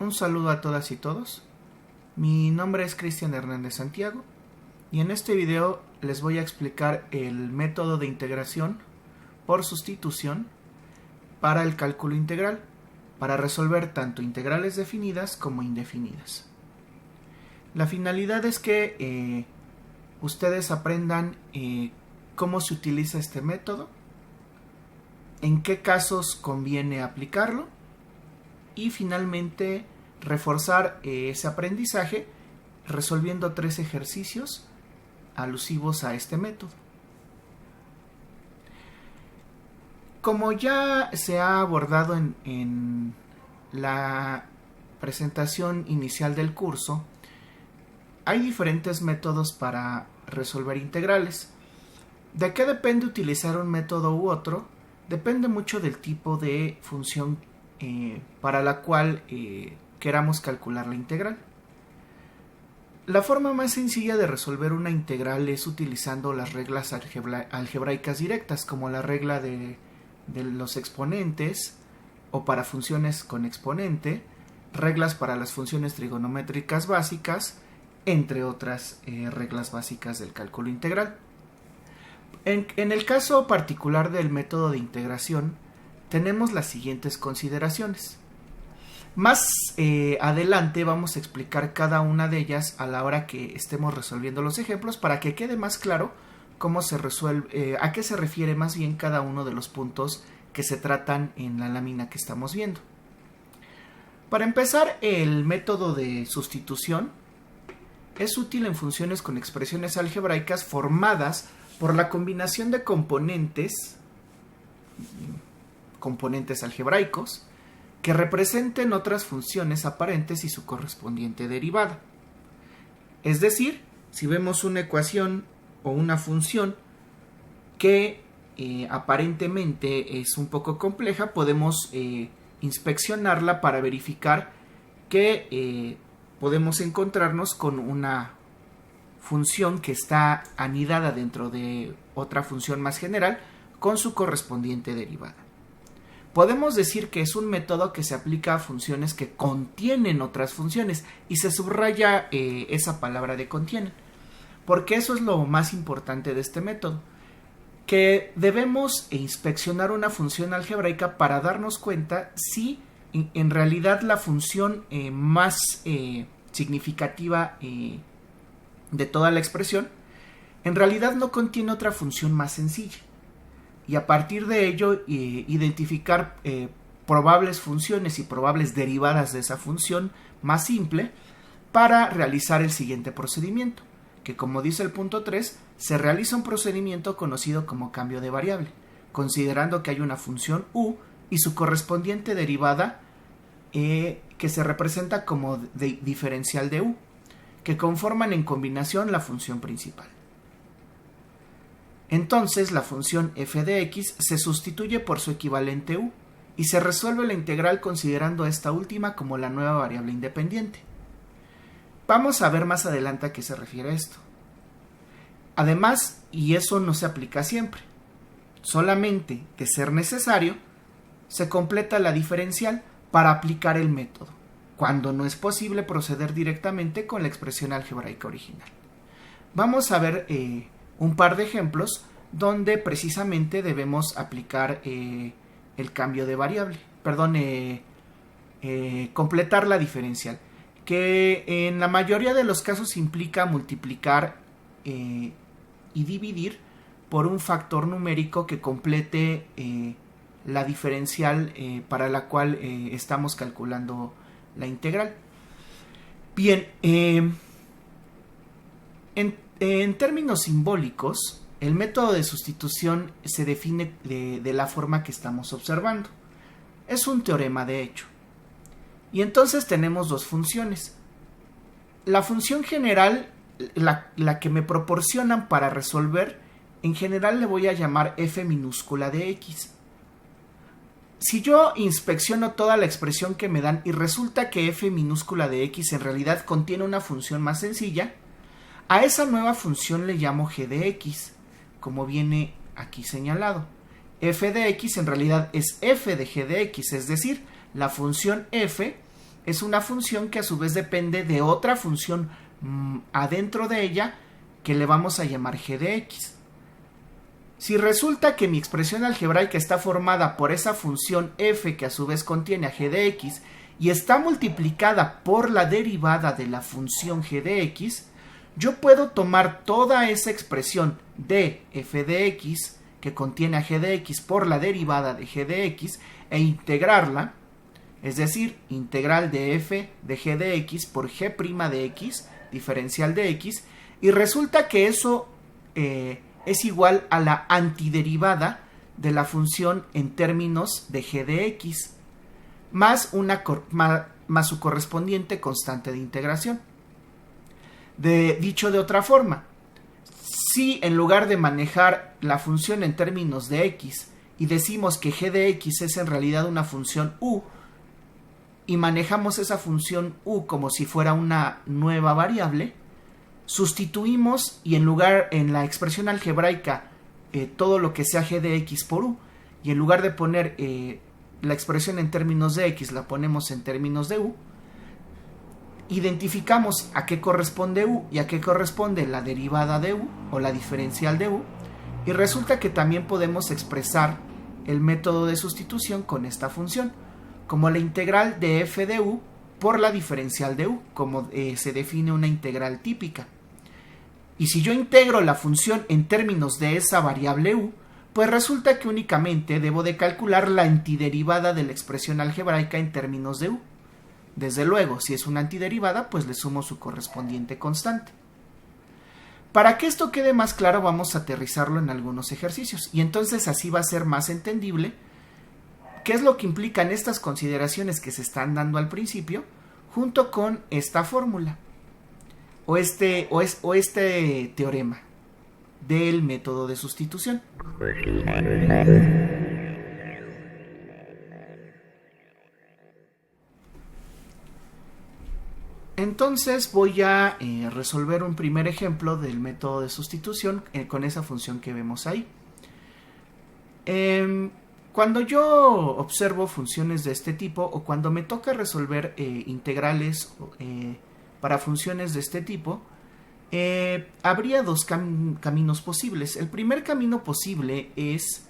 Un saludo a todas y todos. Mi nombre es Cristian Hernández Santiago y en este video les voy a explicar el método de integración por sustitución para el cálculo integral, para resolver tanto integrales definidas como indefinidas. La finalidad es que ustedes aprendan cómo se utiliza este método, en qué casos conviene aplicarlo y finalmente reforzar ese aprendizaje resolviendo 3 ejercicios alusivos a este método. Como ya se ha abordado en la presentación inicial del curso, hay diferentes métodos para resolver integrales. ¿De qué depende utilizar un método u otro? Depende mucho del tipo de función para la cual queramos calcular la integral. La forma más sencilla de resolver una integral es utilizando las reglas algebraicas directas, como la regla de los exponentes o para funciones con exponente, reglas para las funciones trigonométricas básicas, entre otras reglas básicas del cálculo integral. En el caso particular del método de integración, tenemos las siguientes consideraciones. Más adelante vamos a explicar cada una de ellas a la hora que estemos resolviendo los ejemplos para que quede más claro cómo se resuelve, a qué se refiere más bien cada uno de los puntos que se tratan en la lámina que estamos viendo. Para empezar, el método de sustitución es útil en funciones con expresiones algebraicas formadas por la combinación de componentes algebraicos que representen otras funciones aparentes y su correspondiente derivada. Es decir, si vemos una ecuación o una función que aparentemente es un poco compleja, podemos inspeccionarla para verificar que podemos encontrarnos con una función que está anidada dentro de otra función más general con su correspondiente derivada. Podemos decir que es un método que se aplica a funciones que contienen otras funciones y se subraya esa palabra de contienen, porque eso es lo más importante de este método, que debemos inspeccionar una función algebraica para darnos cuenta si en realidad la función más significativa de toda la expresión en realidad no contiene otra función más sencilla. Y a partir de ello identificar probables funciones y probables derivadas de esa función más simple para realizar el siguiente procedimiento, que como dice el punto 3, se realiza un procedimiento conocido como cambio de variable, considerando que hay una función u y su correspondiente derivada que se representa como diferencial de u, que conforman en combinación la función principal. Entonces la función f de x se sustituye por su equivalente u y se resuelve la integral considerando esta última como la nueva variable independiente. Vamos a ver más adelante a qué se refiere esto. Además, y eso no se aplica siempre, solamente de ser necesario, se completa la diferencial para aplicar el método, cuando no es posible proceder directamente con la expresión algebraica original. Vamos a ver un par de ejemplos donde precisamente debemos aplicar el cambio de variable, completar la diferencial, que en la mayoría de los casos implica multiplicar y dividir por un factor numérico que complete la diferencial para la cual estamos calculando la integral. Bien, en términos simbólicos, el método de sustitución se define de la forma que estamos observando. Es un teorema de hecho. Y entonces tenemos dos funciones. La función general, la que me proporcionan para resolver, en general le voy a llamar f minúscula de x. Si yo inspecciono toda la expresión que me dan y resulta que f minúscula de x en realidad contiene una función más sencilla, a esa nueva función le llamo g de x, como viene aquí señalado. f de x en realidad es f de g de x, es decir, la función f es una función que a su vez depende de otra función adentro de ella que le vamos a llamar g de x. Si resulta que mi expresión algebraica está formada por esa función f que a su vez contiene a g de x y está multiplicada por la derivada de la función g de x, yo puedo tomar toda esa expresión de f de x que contiene a g de x por la derivada de g de x e integrarla, es decir, integral de f de g de x por g' de x, diferencial de x, y resulta que eso es igual a la antiderivada de la función en términos de g de x, más su correspondiente constante de integración. Dicho de otra forma, si en lugar de manejar la función en términos de x y decimos que g de x es en realidad una función u, y manejamos esa función u como si fuera una nueva variable, sustituimos y en la expresión algebraica todo lo que sea g de x por u, y en lugar de poner la expresión en términos de x la ponemos en términos de u, identificamos a qué corresponde u y a qué corresponde la derivada de u o la diferencial de u, y resulta que también podemos expresar el método de sustitución con esta función como la integral de f de u por la diferencial de u, como se define una integral típica. Y si yo integro la función en términos de esa variable u, pues resulta que únicamente debo de calcular la antiderivada de la expresión algebraica en términos de u. Desde luego, si es una antiderivada, pues le sumo su correspondiente constante. Para que esto quede más claro, vamos a aterrizarlo en algunos ejercicios, y entonces así va a ser más entendible qué es lo que implican estas consideraciones que se están dando al principio, junto con esta fórmula, o este teorema del método de sustitución. Entonces voy a resolver un primer ejemplo del método de sustitución con esa función que vemos ahí. Cuando yo observo funciones de este tipo, o cuando me toca resolver integrales para funciones de este tipo, habría dos caminos posibles. El primer camino posible es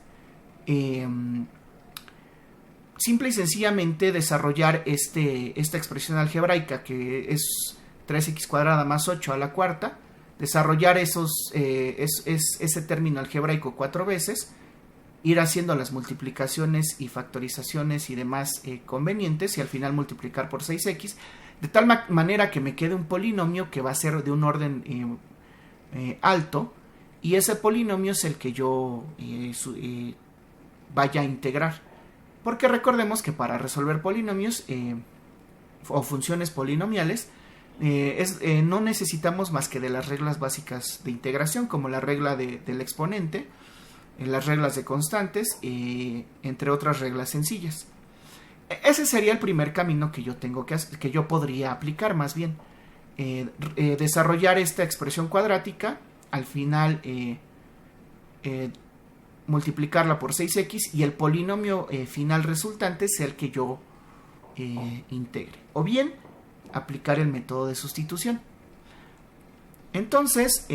simple y sencillamente desarrollar esta expresión algebraica que es 3x² más 8 a la cuarta, desarrollar ese término algebraico 4 veces, ir haciendo las multiplicaciones y factorizaciones y demás convenientes, y al final multiplicar por 6x, de tal manera que me quede un polinomio que va a ser de un orden alto, y ese polinomio es el que yo vaya a integrar. Porque recordemos que para resolver polinomios o funciones polinomiales no necesitamos más que de las reglas básicas de integración, como la regla del exponente, las reglas de constantes, entre otras reglas sencillas. Ese sería el primer camino que yo tengo que yo podría aplicar, más bien desarrollar esta expresión cuadrática, al final multiplicarla por 6x y el polinomio final resultante sea el que yo integre, o bien aplicar el método de sustitución. Entonces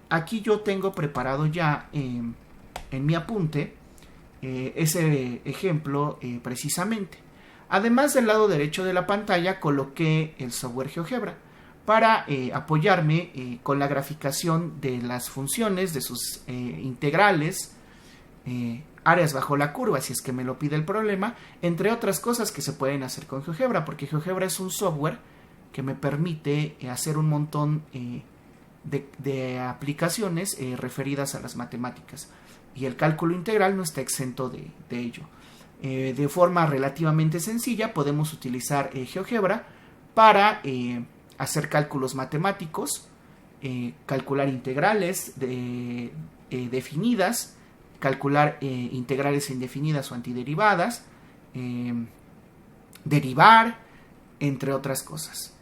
aquí yo tengo preparado ya en mi apunte ese ejemplo precisamente. Además, del lado derecho de la pantalla coloqué el software GeoGebra para apoyarme con la graficación de las funciones, de sus integrales, áreas bajo la curva, si es que me lo pide el problema, entre otras cosas que se pueden hacer con GeoGebra, porque GeoGebra es un software que me permite hacer un montón de aplicaciones referidas a las matemáticas, y el cálculo integral no está exento de ello. De forma relativamente sencilla podemos utilizar GeoGebra para hacer cálculos matemáticos, calcular integrales definidas, calcular integrales indefinidas o antiderivadas, derivar, entre otras cosas.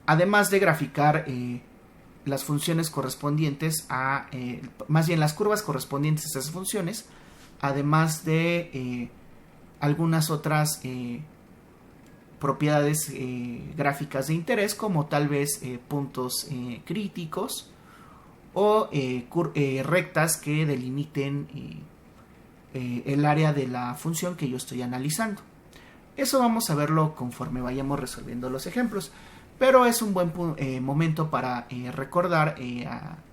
Además de graficar las funciones correspondientes más bien las curvas correspondientes a esas funciones, además de algunas otras propiedades gráficas de interés, como tal vez puntos críticos o rectas que delimiten el área de la función que yo estoy analizando. Eso vamos a verlo conforme vayamos resolviendo los ejemplos, pero es un buen momento para recordar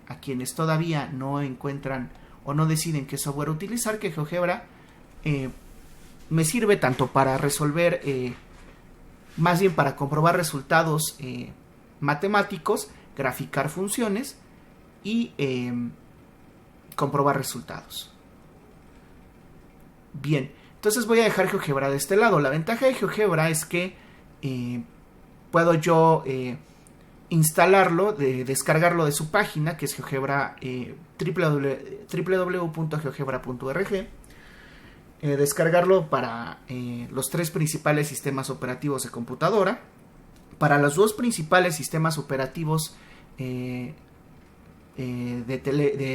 a quienes todavía no encuentran o no deciden qué software utilizar, que GeoGebra me sirve tanto para resolver, más bien para comprobar resultados matemáticos, graficar funciones y comprobar resultados. Bien, entonces voy a dejar GeoGebra de este lado. La ventaja de GeoGebra es que puedo yo instalarlo, descargarlo de su página, que es GeoGebra, www.geogebra.org, descargarlo para los 3 principales sistemas operativos de computadora, para los 2 principales sistemas operativos de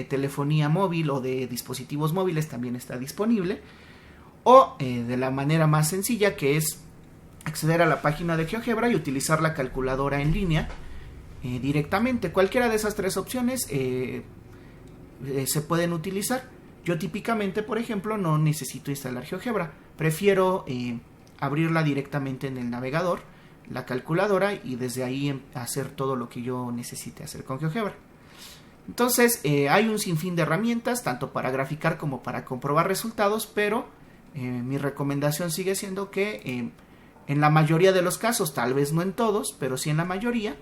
telefonía móvil o de dispositivos móviles también está disponible, o de la manera más sencilla, que es acceder a la página de GeoGebra y utilizar la calculadora en línea directamente. Cualquiera de esas 3 opciones se pueden utilizar. Yo típicamente, por ejemplo, no necesito instalar GeoGebra. Prefiero abrirla directamente en el navegador, la calculadora, y desde ahí hacer todo lo que yo necesite hacer con GeoGebra. Entonces, hay un sinfín de herramientas, tanto para graficar como para comprobar resultados, pero mi recomendación sigue siendo que en la mayoría de los casos, tal vez no en todos, pero sí en la mayoría,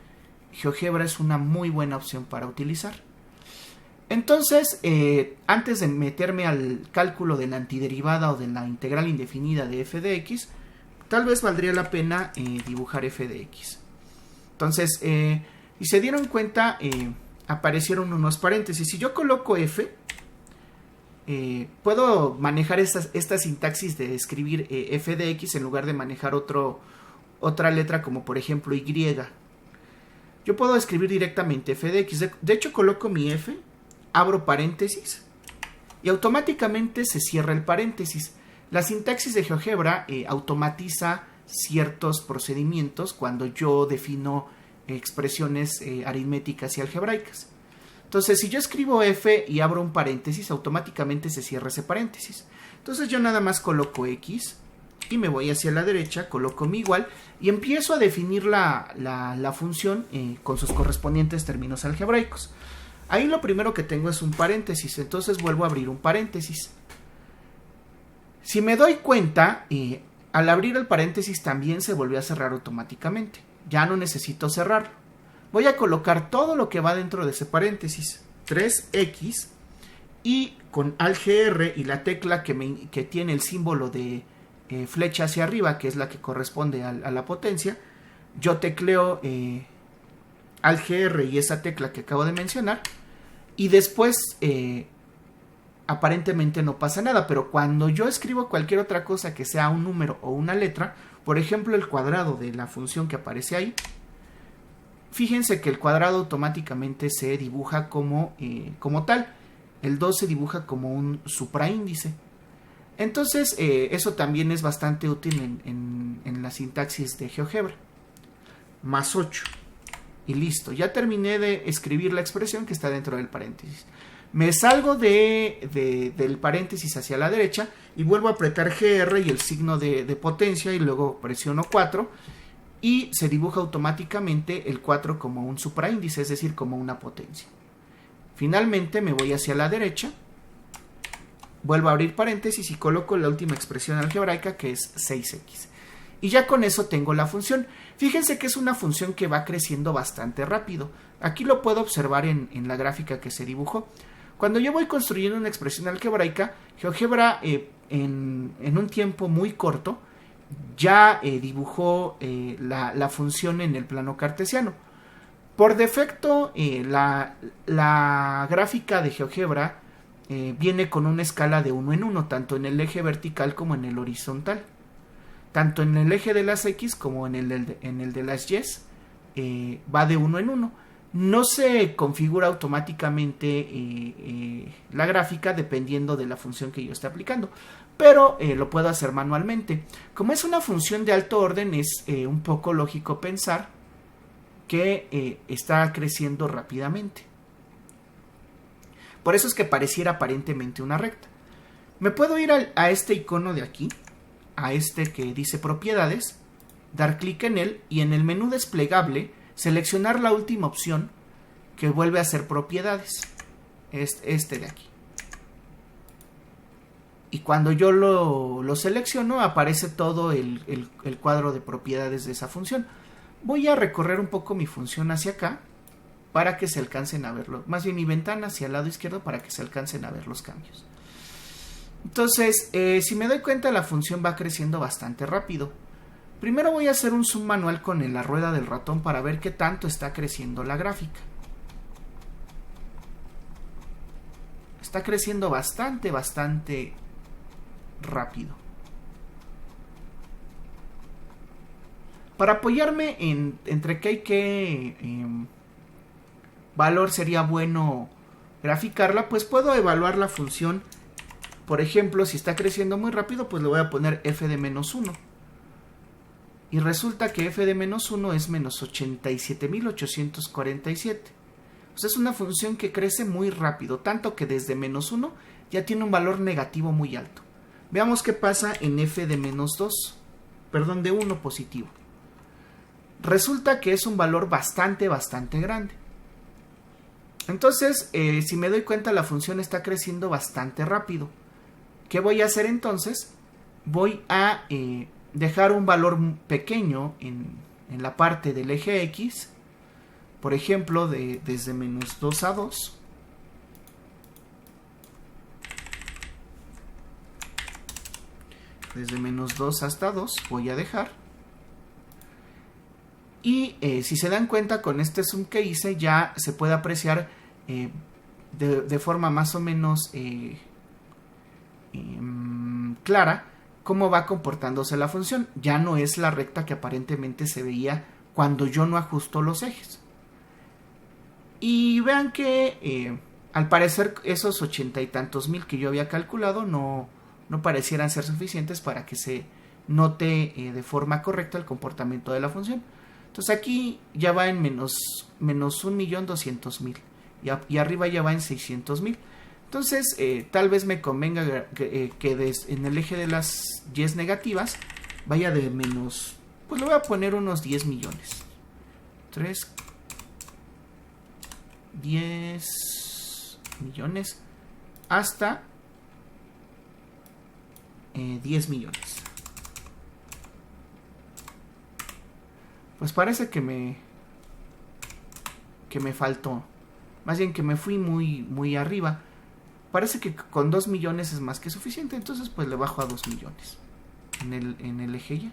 GeoGebra es una muy buena opción para utilizar. Entonces, antes de meterme al cálculo de la antiderivada o de la integral indefinida de f de x, tal vez valdría la pena dibujar f de x. Entonces, si se dieron cuenta, aparecieron unos paréntesis. Si yo coloco f, puedo manejar esta sintaxis de escribir f de x en lugar de manejar otra letra, como por ejemplo y. Yo puedo escribir directamente f de x. De hecho, coloco mi f, abro paréntesis y automáticamente se cierra el paréntesis. La sintaxis de GeoGebra automatiza ciertos procedimientos cuando yo defino expresiones aritméticas y algebraicas. Entonces, si yo escribo f y abro un paréntesis, automáticamente se cierra ese paréntesis. Entonces yo nada más coloco x y me voy hacia la derecha, coloco mi igual y empiezo a definir la función con sus correspondientes términos algebraicos. Ahí lo primero que tengo es un paréntesis, entonces vuelvo a abrir un paréntesis. Si me doy cuenta, al abrir el paréntesis también se volvió a cerrar automáticamente. Ya no necesito cerrarlo. Voy a colocar todo lo que va dentro de ese paréntesis, 3x, y con AltGr y la tecla que tiene el símbolo de flecha hacia arriba, que es la que corresponde a la potencia, yo tecleo AltGr y esa tecla que acabo de mencionar, y después aparentemente no pasa nada, pero cuando yo escribo cualquier otra cosa que sea un número o una letra, por ejemplo el cuadrado de la función que aparece ahí, fíjense que el cuadrado automáticamente se dibuja como tal. El 2 se dibuja como un supraíndice. Entonces, eso también es bastante útil en la sintaxis de GeoGebra. Más 8. Y listo. Ya terminé de escribir la expresión que está dentro del paréntesis. Me salgo del paréntesis hacia la derecha y vuelvo a apretar GR y el signo de potencia y luego presiono 4. Y se dibuja automáticamente el 4 como un supraíndice, es decir, como una potencia. Finalmente me voy hacia la derecha, vuelvo a abrir paréntesis y coloco la última expresión algebraica, que es 6x. Y ya con eso tengo la función. Fíjense que es una función que va creciendo bastante rápido. Aquí lo puedo observar en la gráfica que se dibujó. Cuando yo voy construyendo una expresión algebraica, GeoGebra en un tiempo muy corto ya dibujó la función en el plano cartesiano. Por defecto, la gráfica de GeoGebra viene con una escala de 1 en 1, tanto en el eje vertical como en el horizontal. Tanto en el eje de las X como en el de las Y va de 1 en 1. No se configura automáticamente la gráfica dependiendo de la función que yo esté aplicando. pero lo puedo hacer manualmente. Como es una función de alto orden, es un poco lógico pensar que está creciendo rápidamente. Por eso es que pareciera aparentemente una recta. Me puedo ir a este icono de aquí, a este que dice propiedades, dar clic en él y en el menú desplegable seleccionar la última opción que vuelve a ser propiedades, este de aquí. Y cuando yo lo selecciono aparece todo el cuadro de propiedades de esa función. Voy a recorrer un poco mi función hacia acá para que se alcancen a verlo. Más bien mi ventana hacia el lado izquierdo para que se alcancen a ver los cambios. Entonces, si me doy cuenta, la función va creciendo bastante rápido. Primero voy a hacer un zoom manual con la rueda del ratón para ver qué tanto está creciendo la gráfica. Está creciendo bastante rápido. Para apoyarme entre qué y qué valor sería bueno graficarla, pues puedo evaluar la función. Por ejemplo, si está creciendo muy rápido, pues le voy a poner f de menos 1. Y resulta que f de menos 1 es menos 87.847. O sea, es una función que crece muy rápido, tanto que desde menos 1 ya tiene un valor negativo muy alto. Veamos qué pasa en f de menos 2, perdón, de 1 positivo. Resulta que es un valor bastante grande. Entonces, si me doy cuenta, la función está creciendo bastante rápido. ¿Qué voy a hacer entonces? Voy a dejar un valor pequeño en la parte del eje X, por ejemplo, desde menos 2 a 2. Desde menos 2 hasta 2 voy a dejar. Y si se dan cuenta, con este zoom que hice ya se puede apreciar de forma más o menos clara cómo va comportándose la función. Ya no es la recta que aparentemente se veía cuando yo no ajusto los ejes. Y vean que al parecer esos 80 y tantos mil que yo había calculado no parecieran ser suficientes para que se note de forma correcta el comportamiento de la función. Entonces aquí ya va en menos 1.200.000 y arriba ya va en 600.000. Entonces tal vez me convenga que en el eje de las Y negativas vaya de menos, pues le voy a poner unos 10 millones. 10 millones hasta 10 millones. Pues parece que me faltó. Más bien que me fui muy arriba. Parece que con 2 millones es más que suficiente. Entonces pues le bajo a 2 millones. En el eje Y.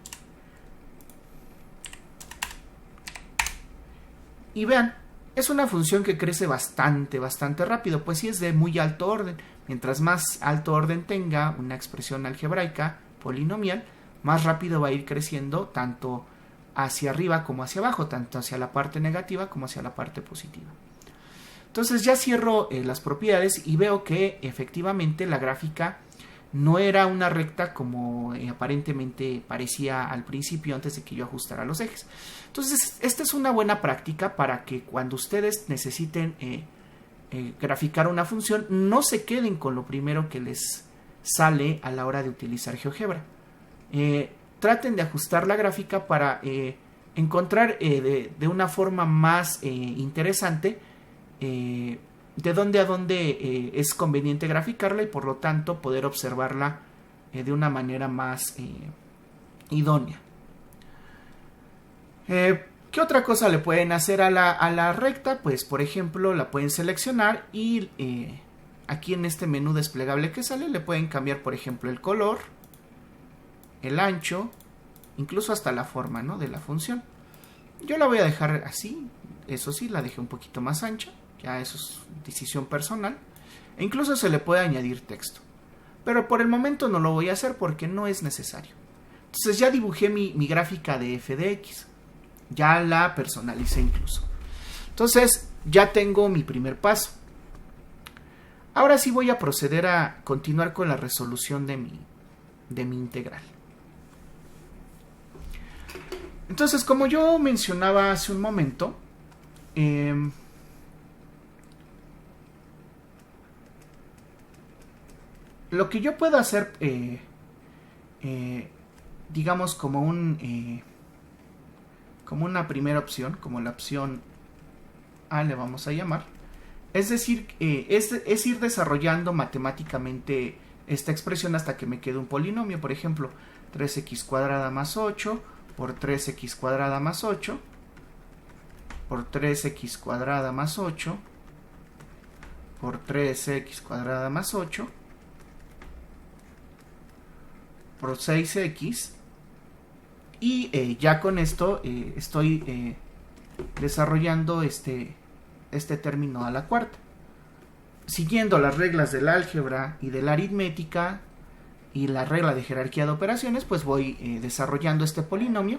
Y vean, es una función que crece bastante rápido. Pues sí, es de muy alto orden. Mientras más alto orden tenga una expresión algebraica polinomial, más rápido va a ir creciendo tanto hacia arriba como hacia abajo, tanto hacia la parte negativa como hacia la parte positiva. Entonces ya cierro las propiedades y veo que efectivamente la gráfica no era una recta como aparentemente parecía al principio antes de que yo ajustara los ejes. Entonces esta es una buena práctica para que cuando ustedes necesiten graficar una función no se queden con lo primero que les sale a la hora de utilizar GeoGebra. Traten de ajustar la gráfica para encontrar de una forma más interesante de dónde a dónde es conveniente graficarla y por lo tanto poder observarla de una manera más idónea. ¿Qué otra cosa le pueden hacer a la recta? Pues por ejemplo la pueden seleccionar y aquí en este menú desplegable que sale le pueden cambiar por ejemplo el color, el ancho, incluso hasta la forma, ¿no?, de la función. Yo la voy a dejar así, eso sí, la dejé un poquito más ancha, ya eso es decisión personal, e incluso se le puede añadir texto, pero por el momento no lo voy a hacer porque no es necesario. Entonces ya dibujé mi gráfica de f de x, ya la personalicé incluso. Entonces ya tengo mi primer paso. Ahora sí voy a proceder a continuar con la resolución de de mi integral. Entonces, como yo mencionaba hace un momento, lo que yo puedo hacer, digamos como una primera opción, como la opción A le vamos a llamar, es decir, es ir desarrollando matemáticamente esta expresión hasta que me quede un polinomio. Por ejemplo, 3x cuadrada más 8 por 3x cuadrada más 8 por 3x cuadrada más 8 por 3x cuadrada más 8 por 6x, y ya con esto estoy desarrollando este término a la cuarta. Siguiendo las reglas del álgebra y de la aritmética y la regla de jerarquía de operaciones, pues voy desarrollando este polinomio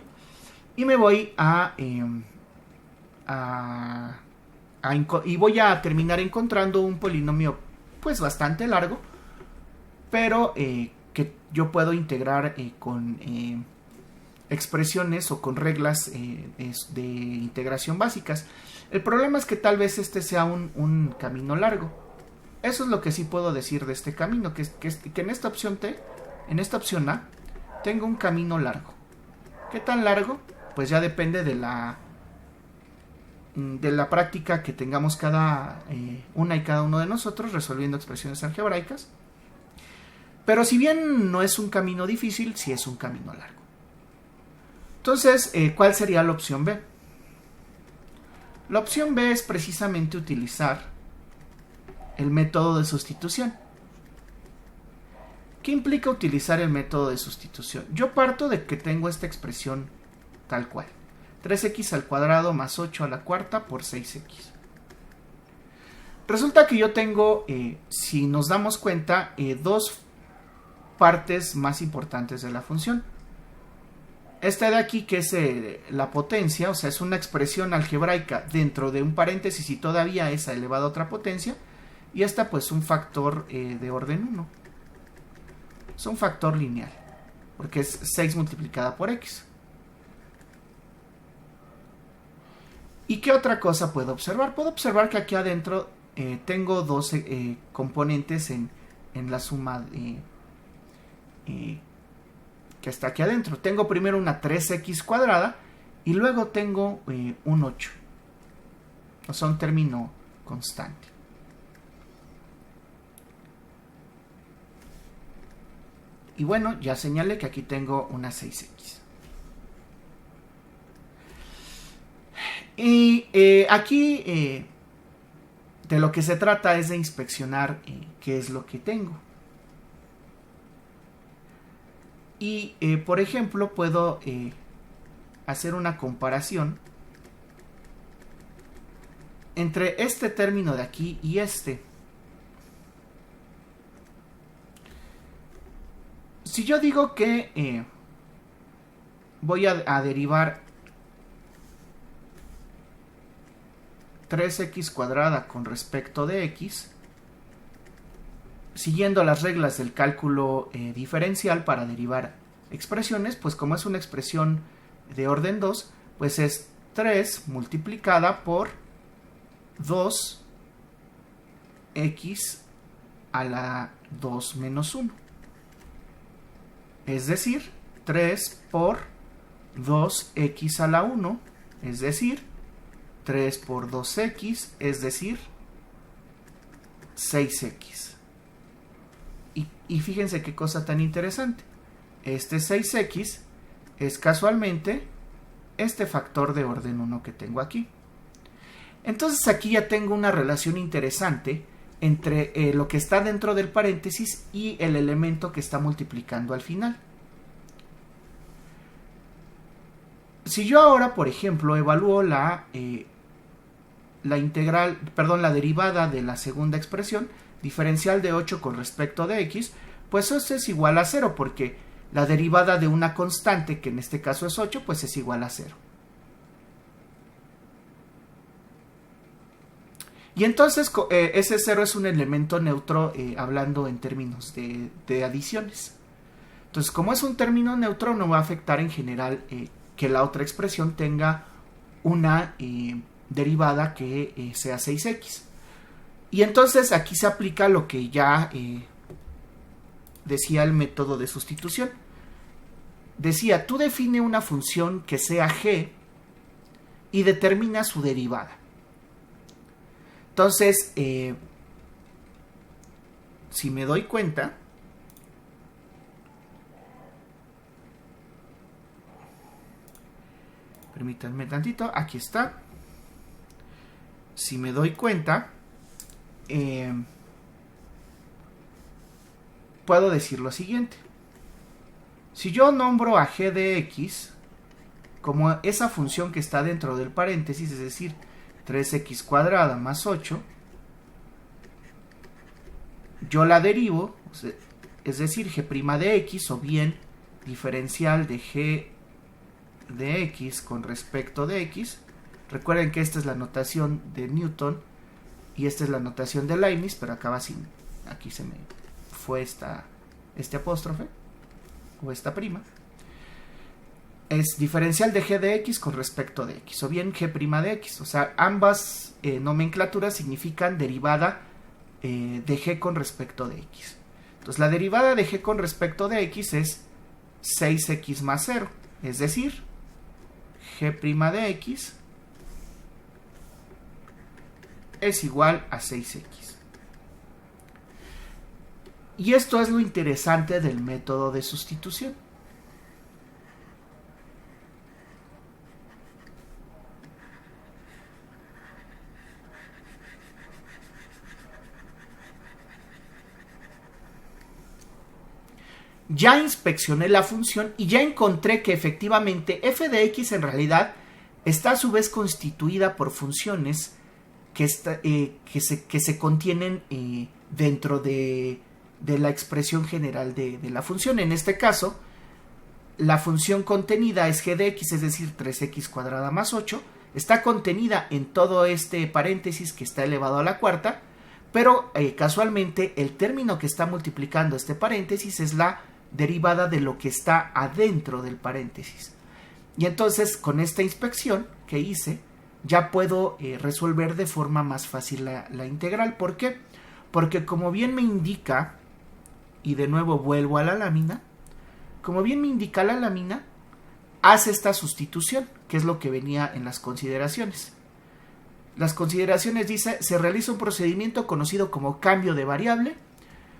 y me voy y voy a terminar encontrando un polinomio pues bastante largo, pero que yo puedo integrar con expresiones o con reglas de integración básicas. El problema es que tal vez este sea un camino largo. Eso es lo que sí puedo decir de este camino, que en esta opción en esta opción A, tengo un camino largo. ¿Qué tan largo? Pues ya depende de la práctica que tengamos una y cada uno de nosotros resolviendo expresiones algebraicas. Pero si bien no es un camino difícil, sí es un camino largo. Entonces, ¿cuál sería la opción B? La opción B es precisamente utilizar el método de sustitución. ¿Qué implica utilizar el método de sustitución? Yo parto de que tengo esta expresión tal cual. 3x al cuadrado más 8 a la cuarta por 6x. Resulta que yo tengo, si nos damos cuenta, dos partes más importantes de la función. Esta de aquí, que es la potencia, o sea, es una expresión algebraica dentro de un paréntesis y todavía es elevado a otra potencia. Y esta pues un factor de orden 1. Es un factor lineal, porque es 6 multiplicada por x. ¿Y qué otra cosa puedo observar? Puedo observar que aquí adentro tengo dos componentes en la suma que está aquí adentro. Tengo primero una 3x cuadrada y luego tengo un 8. O sea, un término constante. Y bueno, ya señalé que aquí tengo una 6x. Y aquí de lo que se trata es de inspeccionar qué es lo que tengo. Y por ejemplo puedo hacer una comparación entre este término de aquí y este. Si yo digo que voy a derivar 3x cuadrada con respecto de x, siguiendo las reglas del cálculo diferencial para derivar expresiones, pues como es una expresión de orden 2, pues es 3 multiplicada por 2x a la 2 menos 1. Es decir, 3 por 2x a la 1, es decir, 3 por 2x, es decir, 6x. Y fíjense qué cosa tan interesante. Este 6x es casualmente este factor de orden 1 que tengo aquí. Entonces aquí ya tengo una relación interesante entre lo que está dentro del paréntesis y el elemento que está multiplicando al final. Si yo ahora, por ejemplo, evalúo la derivada de la segunda expresión, diferencial de 8 con respecto de x, pues eso es igual a 0, porque la derivada de una constante, que en este caso es 8, pues es igual a 0. Y entonces ese 0 es un elemento neutro hablando en términos de adiciones. Entonces, como es un término neutro, no va a afectar en general que la otra expresión tenga una derivada que sea 6x. Y entonces aquí se aplica lo que ya decía el método de sustitución. Decía, tú define una función que sea g y determina su derivada. Entonces, si me doy cuenta, permítanme tantito, aquí está. Si me doy cuenta, puedo decir lo siguiente. Si yo nombro a g de x como esa función que está dentro del paréntesis, es decir, 3x cuadrada más 8, yo la derivo, es decir, g' de x, o bien diferencial de g de x con respecto de x. Recuerden que esta es la notación de Newton y esta es la notación de Leibniz, pero acaba sin, aquí se me fue este apóstrofe o esta prima. Es diferencial de g de x con respecto de x, o bien g' de x. O sea, ambas nomenclaturas significan derivada de g con respecto de x. Entonces, la derivada de g con respecto de x es 6x más 0, es decir, g' de x es igual a 6x. Y esto es lo interesante del método de sustitución. Ya inspeccioné la función y ya encontré que efectivamente f de x en realidad está a su vez constituida por funciones que se contienen dentro de la expresión general de la función. En este caso, la función contenida es g de x, es decir, 3x cuadrada más 8. Está contenida en todo este paréntesis que está elevado a la cuarta, pero casualmente el término que está multiplicando este paréntesis es la derivada de lo que está adentro del paréntesis. Y entonces, con esta inspección que hice, ya puedo resolver de forma más fácil la integral. ¿Por qué? Porque como bien me indica, y de nuevo vuelvo a la lámina, como bien me indica la lámina, hace esta sustitución, que es lo que venía en las consideraciones. Las consideraciones dice, se realiza un procedimiento conocido como cambio de variable,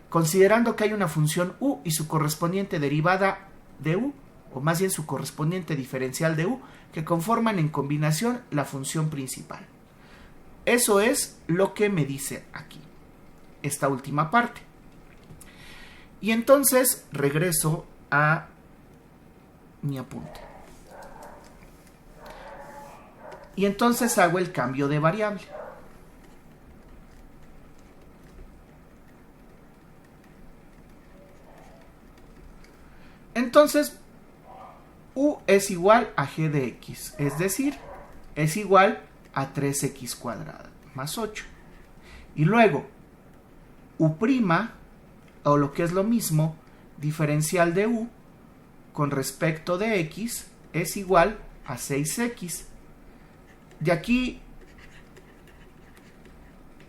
considerando que hay una función u y su correspondiente derivada de u, o más bien su correspondiente diferencial de u, que conforman en combinación la función principal. Eso es lo que me dice aquí, esta última parte. Y entonces regreso a mi apunte. Y entonces hago el cambio de variable. Entonces, u es igual a g de x, es decir, es igual a 3x cuadrada más 8. Y luego, u', o lo que es lo mismo, diferencial de u con respecto de x es igual a 6x. De aquí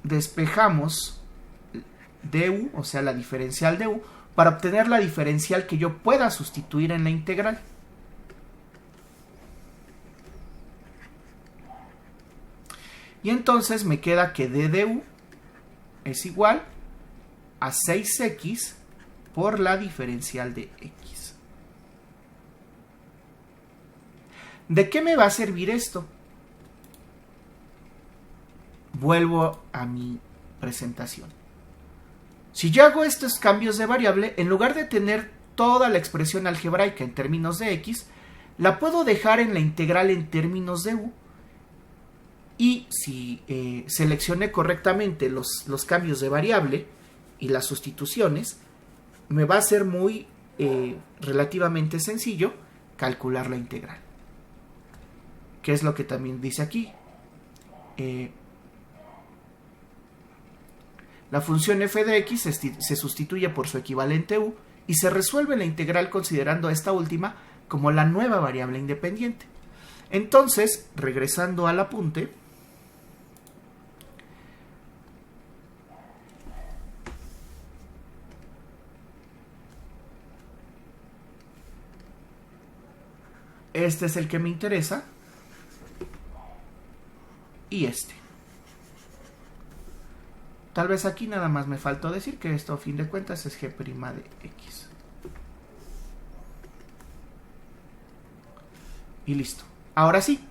despejamos du, o sea, la diferencial de u, para obtener la diferencial que yo pueda sustituir en la integral. Y entonces me queda que d de u es igual a 6x por la diferencial de x. ¿De qué me va a servir esto? Vuelvo a mi presentación. Si yo hago estos cambios de variable, en lugar de tener toda la expresión algebraica en términos de x, la puedo dejar en la integral en términos de u. Y si seleccioné correctamente los cambios de variable y las sustituciones, me va a ser muy relativamente sencillo calcular la integral. ¿Qué es lo que también dice aquí? La función f de x se sustituye por su equivalente u y se resuelve la integral considerando a esta última como la nueva variable independiente. Entonces, regresando al apunte, este es el que me interesa y este. Tal vez aquí nada más me faltó decir que esto a fin de cuentas es g' de x. Y listo. Ahora sí.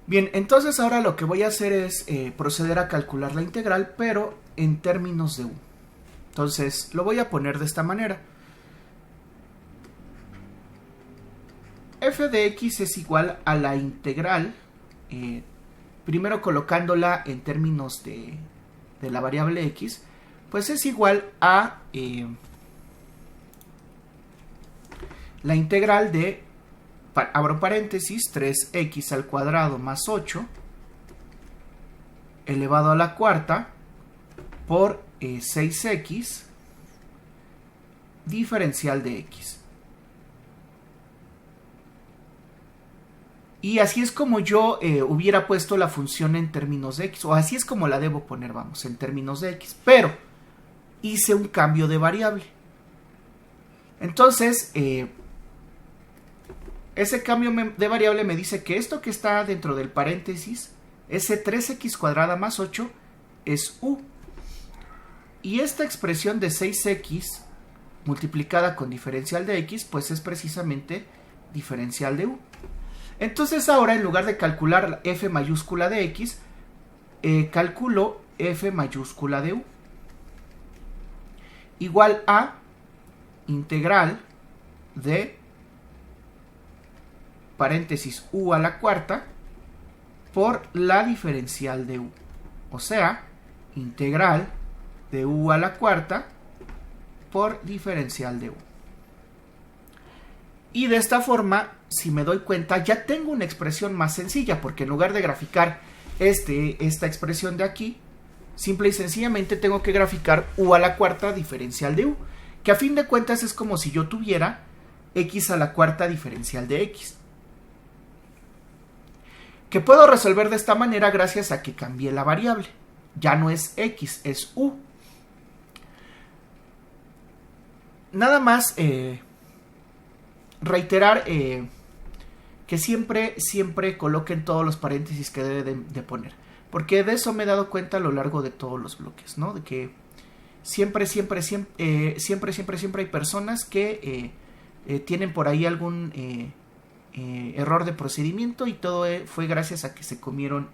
Bien, entonces ahora lo que voy a hacer es proceder a calcular la integral, pero en términos de u. Entonces lo voy a poner de esta manera. F de x es igual a la integral, primero colocándola en términos de la variable x, pues es igual a la integral de, abro paréntesis, 3x al cuadrado más 8 elevado a la cuarta por 6x diferencial de x. Y así es como yo hubiera puesto la función en términos de x, o así es como la debo poner, vamos, en términos de x, pero hice un cambio de variable. Entonces, ese cambio de variable me dice que esto que está dentro del paréntesis, ese 3x cuadrada más 8, es u. Y esta expresión de 6x multiplicada con diferencial de x, pues es precisamente diferencial de u. Entonces ahora, en lugar de calcular f mayúscula de x, calculo f mayúscula de u. Igual a integral de paréntesis u a la cuarta por la diferencial de u. O sea, integral de u a la cuarta por diferencial de u. Y de esta forma, si me doy cuenta, ya tengo una expresión más sencilla, porque en lugar de graficar esta expresión de aquí, simple y sencillamente tengo que graficar u a la cuarta diferencial de u, que a fin de cuentas es como si yo tuviera x a la cuarta diferencial de x. Que puedo resolver de esta manera gracias a que cambié la variable. Ya no es x, es u. Nada más reiterar que siempre coloquen todos los paréntesis que deben de poner, porque de eso me he dado cuenta a lo largo de todos los bloques, ¿no? De que siempre hay personas que tienen por ahí algún error de procedimiento, y todo fue gracias a que se comieron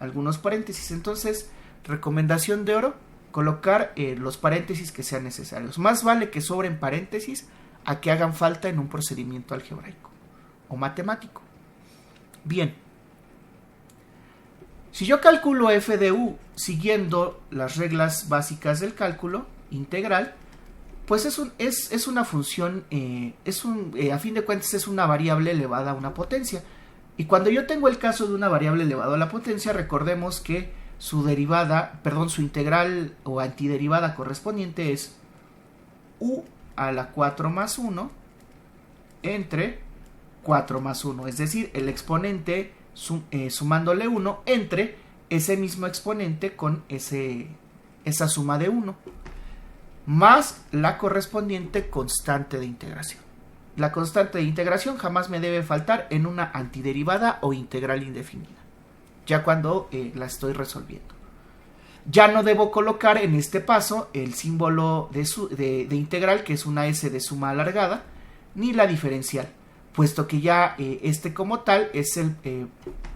algunos paréntesis. Entonces, recomendación de oro: colocar los paréntesis que sean necesarios. Más vale que sobren paréntesis a que hagan falta en un procedimiento algebraico o matemático. Bien, si yo calculo f de u siguiendo las reglas básicas del cálculo integral, pues es una función, a fin de cuentas es una variable elevada a una potencia. Y cuando yo tengo el caso de una variable elevada a la potencia, recordemos que su integral o antiderivada correspondiente es u a la 4 más 1 entre 4 más 1, es decir, el exponente sumándole 1 entre ese mismo exponente con esa suma de 1, más la correspondiente constante de integración. La constante de integración jamás me debe faltar en una antiderivada o integral indefinida, ya cuando la estoy resolviendo. Ya no debo colocar en este paso el símbolo de integral, que es una s de suma alargada, ni la diferencial, puesto que ya como tal es el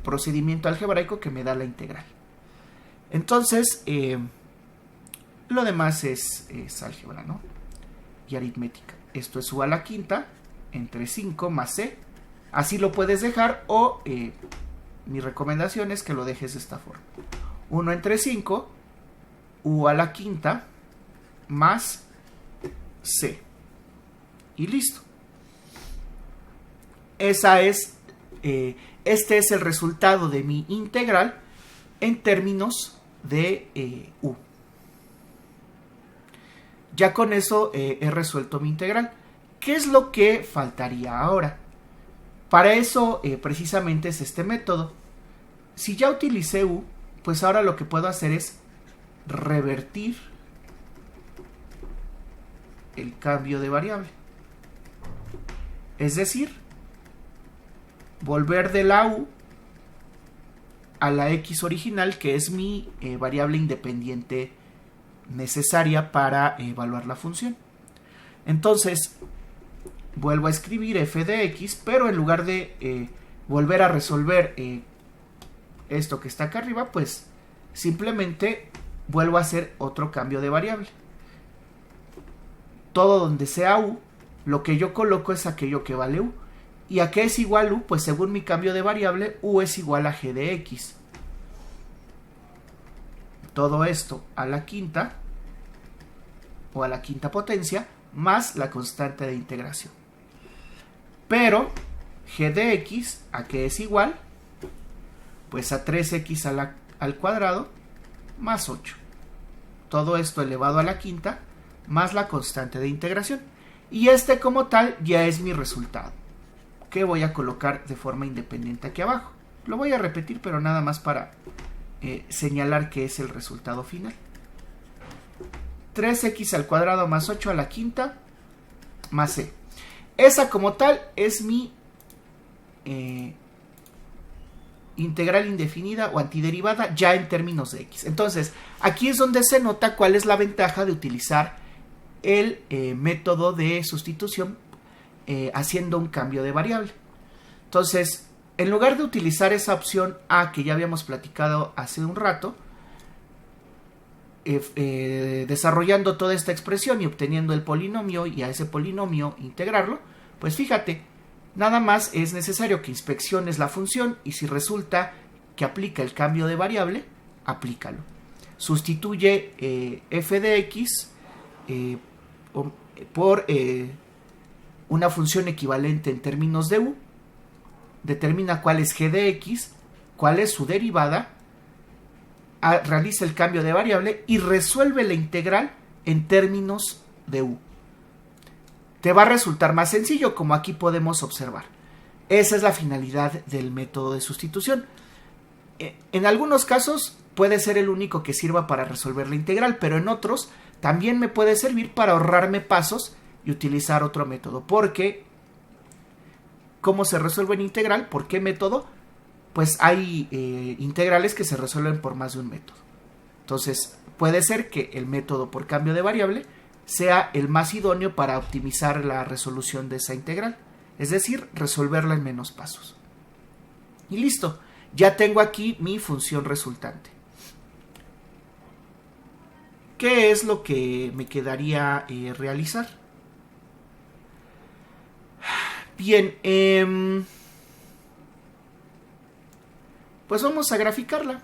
procedimiento algebraico que me da la integral. Entonces, lo demás es álgebra, ¿no? Y aritmética. Esto es u a la quinta entre 5 más c. Así lo puedes dejar, o mi recomendación es que lo dejes de esta forma. 1 entre 5, u a la quinta más c. Y listo. Este es el resultado de mi integral en términos de u. Ya con eso he resuelto mi integral. ¿Qué es lo que faltaría ahora? Para eso precisamente es este método. Si ya utilicé u, pues ahora lo que puedo hacer es revertir el cambio de variable. Es decir, volver de la u a la x original, que es mi variable independiente necesaria para evaluar la función. Entonces, vuelvo a escribir f de x, pero en lugar de volver a resolver esto que está acá arriba, pues simplemente vuelvo a hacer otro cambio de variable. Todo donde sea u, lo que yo coloco es aquello que vale u. ¿Y a qué es igual u? Pues según mi cambio de variable, u es igual a g de x. Todo esto a la quinta, o a la quinta potencia, más la constante de integración. Pero g de x, ¿a qué es igual? Pues a 3x al cuadrado más 8. Todo esto elevado a la quinta, más la constante de integración. Y este como tal ya es mi resultado, que voy a colocar de forma independiente aquí abajo. Lo voy a repetir, pero nada más para señalar que es el resultado final. 3x al cuadrado más 8 a la quinta más c. Esa como tal es mi integral indefinida o antiderivada ya en términos de x. Entonces, aquí es donde se nota cuál es la ventaja de utilizar el método de sustitución haciendo un cambio de variable. Entonces, en lugar de utilizar esa opción A que ya habíamos platicado hace un rato, desarrollando toda esta expresión y obteniendo el polinomio y a ese polinomio integrarlo, pues fíjate, nada más es necesario que inspecciones la función y si resulta que aplica el cambio de variable, aplícalo. Sustituye f de x por una función equivalente en términos de u, determina cuál es g de x, cuál es su derivada, realiza el cambio de variable y resuelve la integral en términos de u. Te va a resultar más sencillo, como aquí podemos observar. Esa es la finalidad del método de sustitución. En algunos casos puede ser el único que sirva para resolver la integral, pero en otros también me puede servir para ahorrarme pasos y utilizar otro método. Porque, ¿cómo se resuelve en integral? ¿Por qué método? Pues hay integrales que se resuelven por más de un método. Entonces, puede ser que el método por cambio de variable sea el más idóneo para optimizar la resolución de esa integral. Es decir, resolverla en menos pasos. Y listo, ya tengo aquí mi función resultante. ¿Qué es lo que me quedaría realizar? Bien, pues vamos a graficarla.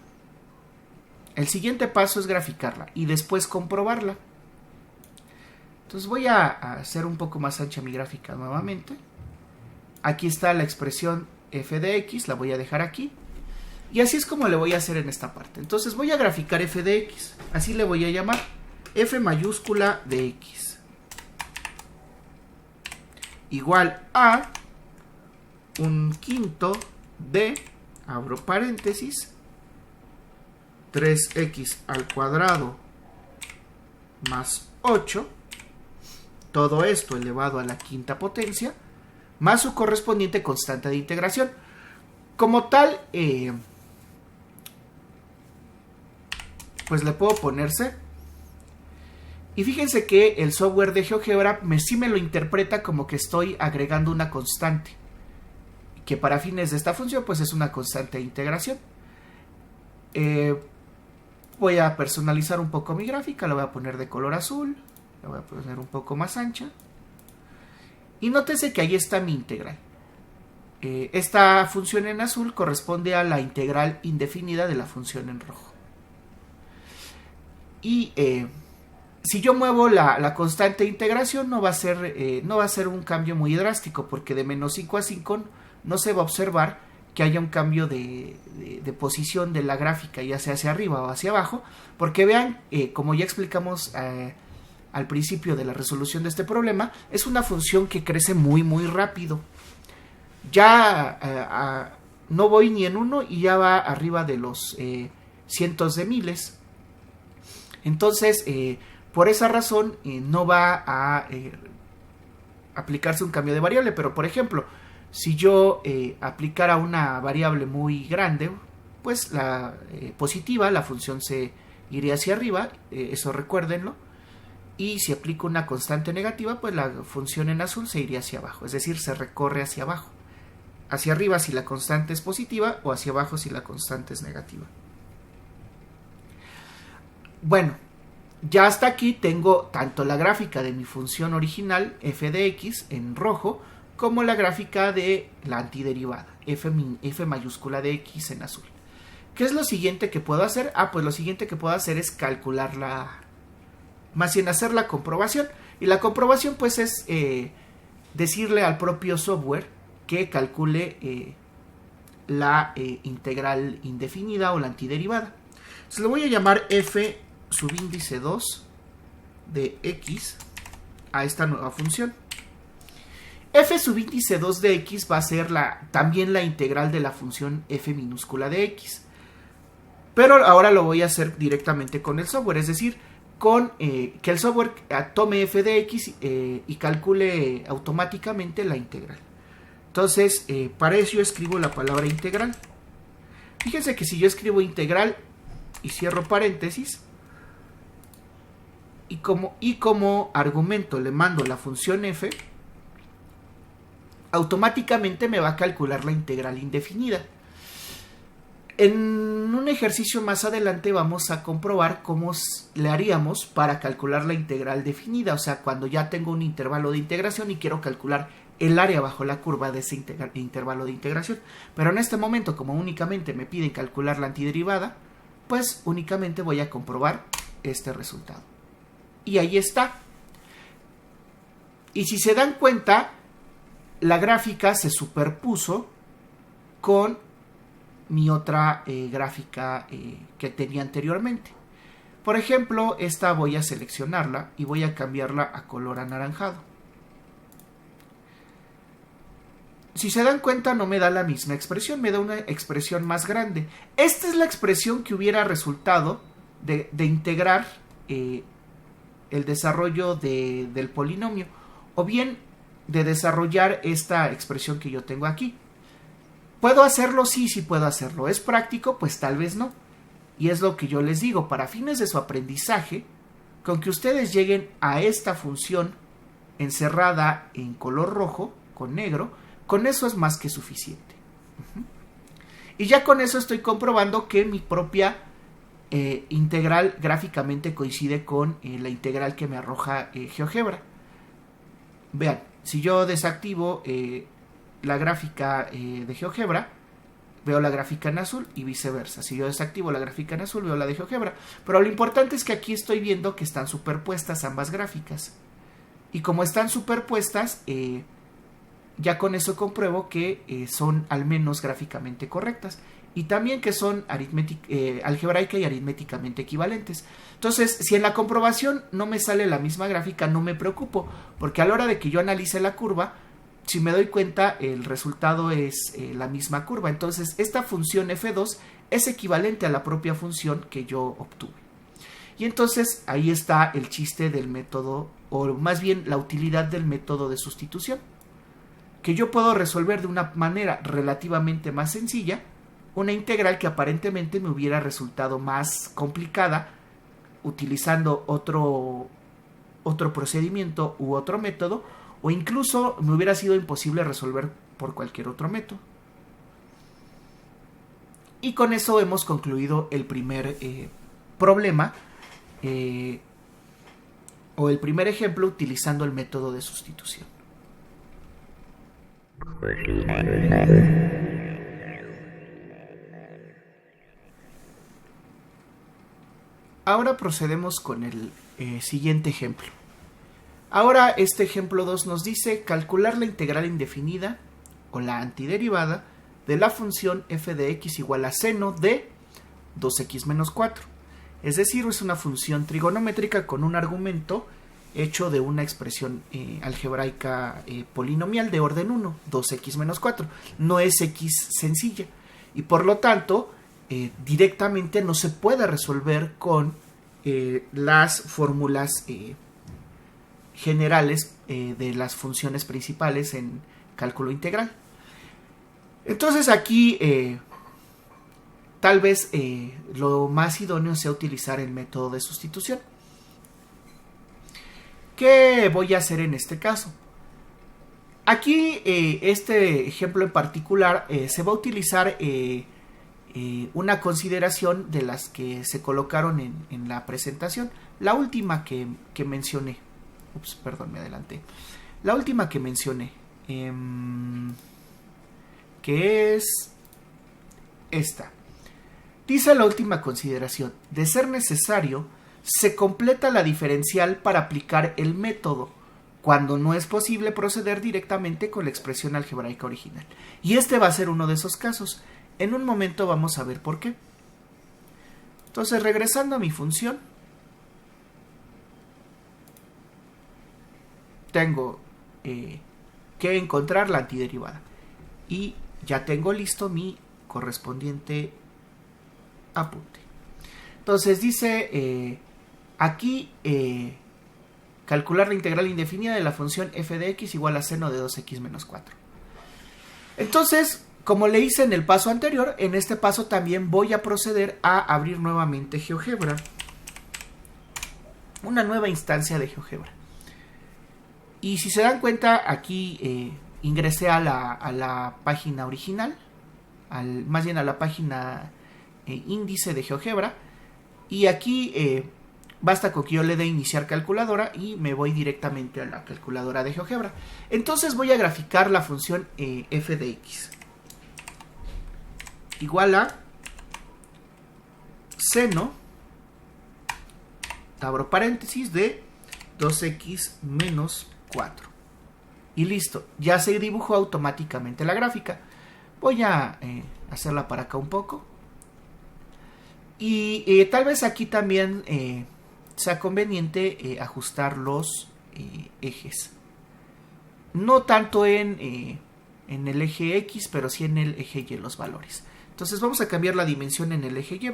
El siguiente paso es graficarla y después comprobarla. Entonces voy a hacer un poco más ancha mi gráfica nuevamente. Aquí está la expresión f de x, la voy a dejar aquí. Y así es como le voy a hacer en esta parte. Entonces voy a graficar f de x. Así le voy a llamar f mayúscula de x. Igual a un quinto de, abro paréntesis, 3x al cuadrado más 8. Todo esto elevado a la quinta potencia, más su correspondiente constante de integración. Como tal, pues le puedo poner C. Y fíjense que el software de GeoGebra sí me lo interpreta como que estoy agregando una constante, que para fines de esta función pues es una constante de integración. Voy a personalizar un poco mi gráfica, la voy a poner de color azul, la voy a poner un poco más ancha. Y nótese que ahí está mi integral. Esta función en azul corresponde a la integral indefinida de la función en rojo. Y si yo muevo la constante de integración no va a ser un cambio muy drástico, porque de menos 5 a 5 no se va a observar que haya un cambio de posición de la gráfica, ya sea hacia arriba o hacia abajo, porque vean, como ya explicamos al principio de la resolución de este problema, es una función que crece muy muy rápido. Ya no voy ni en uno y ya va arriba de los cientos de miles. Entonces, por esa razón, no va a aplicarse un cambio de variable. Pero, por ejemplo, si yo aplicara una variable muy grande, pues la positiva, la función se iría hacia arriba, eso recuérdenlo. Y si aplico una constante negativa, pues la función en azul se iría hacia abajo, es decir, se recorre hacia abajo. Hacia arriba si la constante es positiva o hacia abajo si la constante es negativa. Bueno, ya hasta aquí tengo tanto la gráfica de mi función original, f de x, en rojo, como la gráfica de la antiderivada, f mayúscula de x, en azul. ¿Qué es lo siguiente que puedo hacer? Pues lo siguiente que puedo hacer es calcularla, más bien hacer la comprobación. Y la comprobación pues es decirle al propio software que calcule la integral indefinida o la antiderivada. Entonces le voy a llamar f subíndice 2 de x a esta nueva función. F subíndice 2 de x va a ser también la integral de la función f minúscula de x. Pero ahora lo voy a hacer directamente con el software, es decir, con que el software tome f de x y calcule automáticamente la integral. Entonces, para eso yo escribo la palabra integral. Fíjense que si yo escribo integral y cierro paréntesis, y como argumento le mando la función f, automáticamente me va a calcular la integral indefinida. En un ejercicio más adelante vamos a comprobar cómo le haríamos para calcular la integral definida, o sea, cuando ya tengo un intervalo de integración y quiero calcular el área bajo la curva de ese intervalo de integración. Pero en este momento, como únicamente me piden calcular la antiderivada, pues únicamente voy a comprobar este resultado. Y ahí está. Y si se dan cuenta, la gráfica se superpuso con mi otra gráfica que tenía anteriormente. Por ejemplo, esta voy a seleccionarla y voy a cambiarla a color anaranjado. Si se dan cuenta, no me da la misma expresión, me da una expresión más grande. Esta es la expresión que hubiera resultado de integrar el desarrollo del polinomio, o bien de desarrollar esta expresión que yo tengo aquí. ¿Puedo hacerlo? Sí, sí puedo hacerlo. ¿Es práctico? Pues tal vez no. Y es lo que yo les digo, para fines de su aprendizaje, con que ustedes lleguen a esta función encerrada en color rojo, con negro, con eso es más que suficiente. Y ya con eso estoy comprobando que mi propia integral gráficamente coincide con la integral que me arroja GeoGebra. Vean, si yo desactivo la gráfica de GeoGebra, veo la gráfica en azul y viceversa. Si yo desactivo la gráfica en azul, veo la de GeoGebra. Pero lo importante es que aquí estoy viendo que están superpuestas ambas gráficas. Y como están superpuestas, ya con eso compruebo que son al menos gráficamente correctas. Y también que son algebraica y aritméticamente equivalentes. Entonces, si en la comprobación no me sale la misma gráfica, no me preocupo. Porque a la hora de que yo analice la curva, si me doy cuenta, el resultado es la misma curva. Entonces, esta función f2 es equivalente a la propia función que yo obtuve. Y entonces, ahí está el chiste del método, o más bien la utilidad del método de sustitución. Que yo puedo resolver de una manera relativamente más sencilla una integral que aparentemente me hubiera resultado más complicada utilizando otro procedimiento u otro método, o incluso me hubiera sido imposible resolver por cualquier otro método. Y con eso hemos concluido el primer problema o el primer ejemplo utilizando el método de sustitución. Ahora procedemos con el siguiente ejemplo. Ahora este ejemplo 2 nos dice calcular la integral indefinida o la antiderivada de la función f de x igual a seno de 2x menos 4. Es decir, es una función trigonométrica con un argumento hecho de una expresión algebraica polinomial de orden 1, 2x menos 4. No es x sencilla y por lo tanto directamente no se puede resolver con las fórmulas generales de las funciones principales en cálculo integral. Entonces aquí tal vez lo más idóneo sea utilizar el método de sustitución. ¿Qué voy a hacer en este caso? Aquí este ejemplo en particular se va a utilizar una consideración de las que se colocaron en la presentación. La última que mencioné. Ups, perdón, me adelanté. La última que mencioné. Que es esta. Dice la última consideración: de ser necesario, se completa la diferencial para aplicar el método, cuando no es posible proceder directamente con la expresión algebraica original. Y este va a ser uno de esos casos. En un momento vamos a ver por qué. Entonces, regresando a mi función, tengo que encontrar la antiderivada. Y ya tengo listo mi correspondiente apunte. Entonces dice aquí calcular la integral indefinida de la función f de x igual a seno de 2x menos 4. Entonces, como le hice en el paso anterior, en este paso también voy a proceder a abrir nuevamente GeoGebra. Una nueva instancia de GeoGebra. Y si se dan cuenta, aquí ingresé a la página original, más bien a la página índice de GeoGebra, y aquí basta con que yo le dé iniciar calculadora y me voy directamente a la calculadora de GeoGebra. Entonces voy a graficar la función f de x igual a seno, abro paréntesis, de 2x menos 4. Y listo, ya se dibujó automáticamente la gráfica. Voy a hacerla para acá un poco. Y tal vez aquí también sea conveniente ajustar los ejes. No tanto en el eje X, pero sí en el eje Y los valores. Entonces vamos a cambiar la dimensión en el eje Y.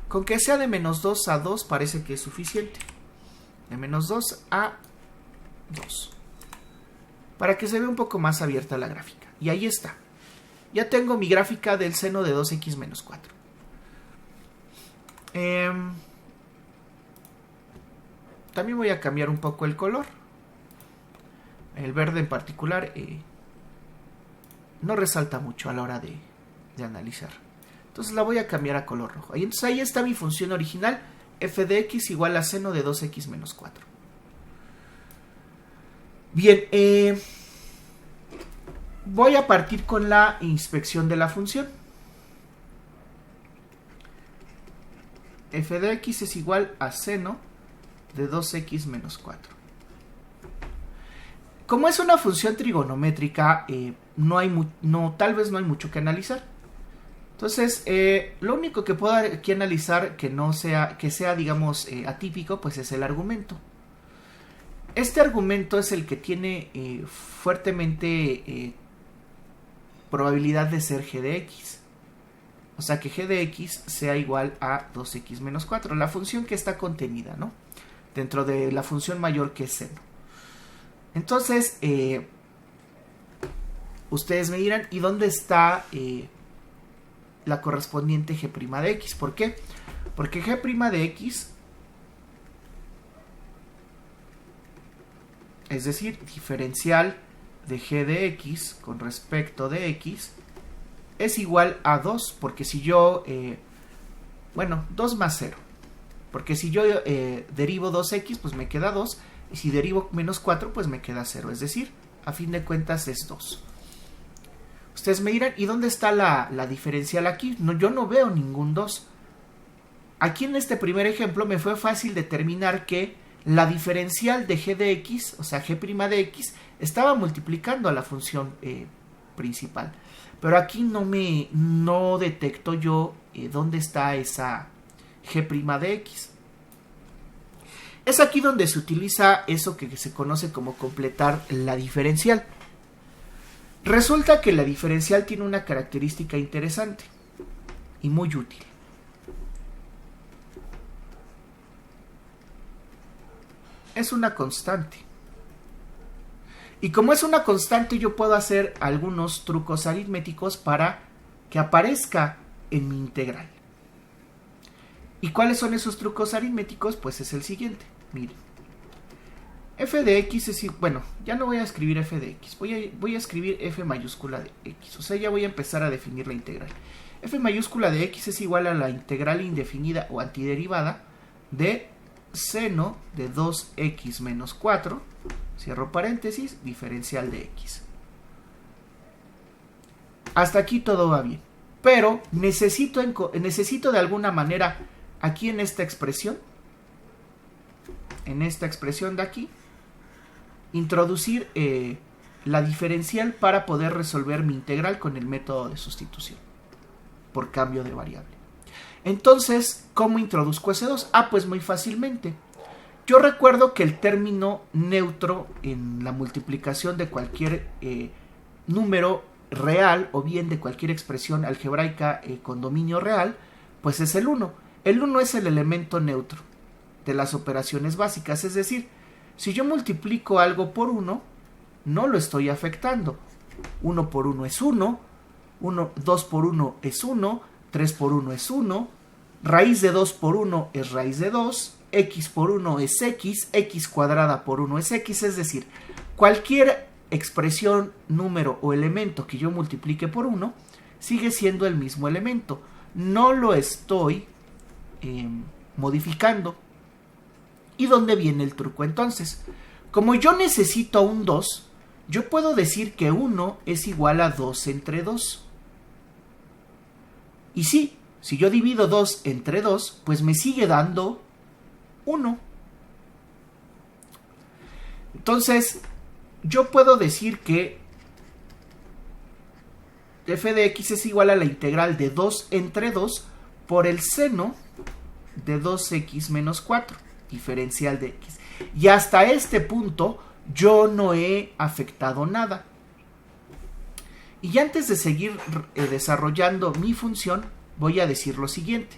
Con que sea de menos 2 a 2 parece que es suficiente. De menos 2 a 2. Para que se vea un poco más abierta la gráfica. Y ahí está. Ya tengo mi gráfica del seno de 2x menos 4. También voy a cambiar un poco el color. El verde en particular no resalta mucho a la hora de analizar. Entonces la voy a cambiar a color rojo. Y entonces ahí está mi función original, f de x igual a seno de 2x menos 4. Bien, voy a partir con la inspección de la función. F de x es igual a seno de 2x menos 4. Como es una función trigonométrica, tal vez no hay mucho que analizar. Entonces, lo único que puedo aquí analizar que sea, digamos, atípico, pues es el argumento. Este argumento es el que tiene fuertemente probabilidad de ser g de x. O sea que g de x sea igual a 2x menos 4, la función que está contenida, ¿no?, dentro de la función mayor que es seno. Entonces, ustedes me dirán, ¿y dónde está la correspondiente g' de x? ¿Por qué? Porque g' de x, es decir, diferencial de g de x con respecto de x, es igual a 2, porque si yo, 2 más 0, porque si yo derivo 2x, pues me queda 2, y si derivo menos 4, pues me queda 0, es decir, a fin de cuentas es 2. Ustedes me dirán, ¿y dónde está la diferencial aquí? No, yo no veo ningún 2. Aquí en este primer ejemplo me fue fácil determinar que la diferencial de g de x, o sea, g' de x, estaba multiplicando a la función principal. Pero aquí no detecto yo dónde está esa g' de x. Es aquí donde se utiliza eso que se conoce como completar la diferencial. Resulta que la diferencial tiene una característica interesante y muy útil. Es una constante. Y como es una constante, yo puedo hacer algunos trucos aritméticos para que aparezca en mi integral. ¿Y cuáles son esos trucos aritméticos? Pues es el siguiente. Miren. F de x es... Bueno, ya no voy a escribir f de x. Voy a escribir f mayúscula de x. O sea, ya voy a empezar a definir la integral. F mayúscula de x es igual a la integral indefinida o antiderivada de seno de 2x menos 4, cierro paréntesis, diferencial de x. Hasta aquí todo va bien. Pero necesito de alguna manera, aquí en esta expresión de aquí, introducir la diferencial para poder resolver mi integral con el método de sustitución por cambio de variable. Entonces, ¿cómo introduzco ese 2? Pues muy fácilmente. Yo recuerdo que el término neutro en la multiplicación de cualquier número real o bien de cualquier expresión algebraica con dominio real, pues es el 1. El 1 es el elemento neutro de las operaciones básicas, es decir, si yo multiplico algo por 1, no lo estoy afectando. 1 por 1 es 1, 2 por 1 es 1, 3 por 1 es 1, raíz de 2 por 1 es raíz de 2, x por 1 es x cuadrada por 1 es x, es decir, cualquier expresión, número o elemento que yo multiplique por 1 sigue siendo el mismo elemento. No lo estoy modificando. ¿Y dónde viene el truco entonces? Como yo necesito un 2, yo puedo decir que 1 es igual a 2 entre 2. Y sí, si yo divido 2 entre 2, pues me sigue dando 1. Entonces, yo puedo decir que f de x es igual a la integral de 2 entre 2 por el seno de 2x menos 4, diferencial de x. Y hasta este punto yo no he afectado nada. Y antes de seguir desarrollando mi función, voy a decir lo siguiente.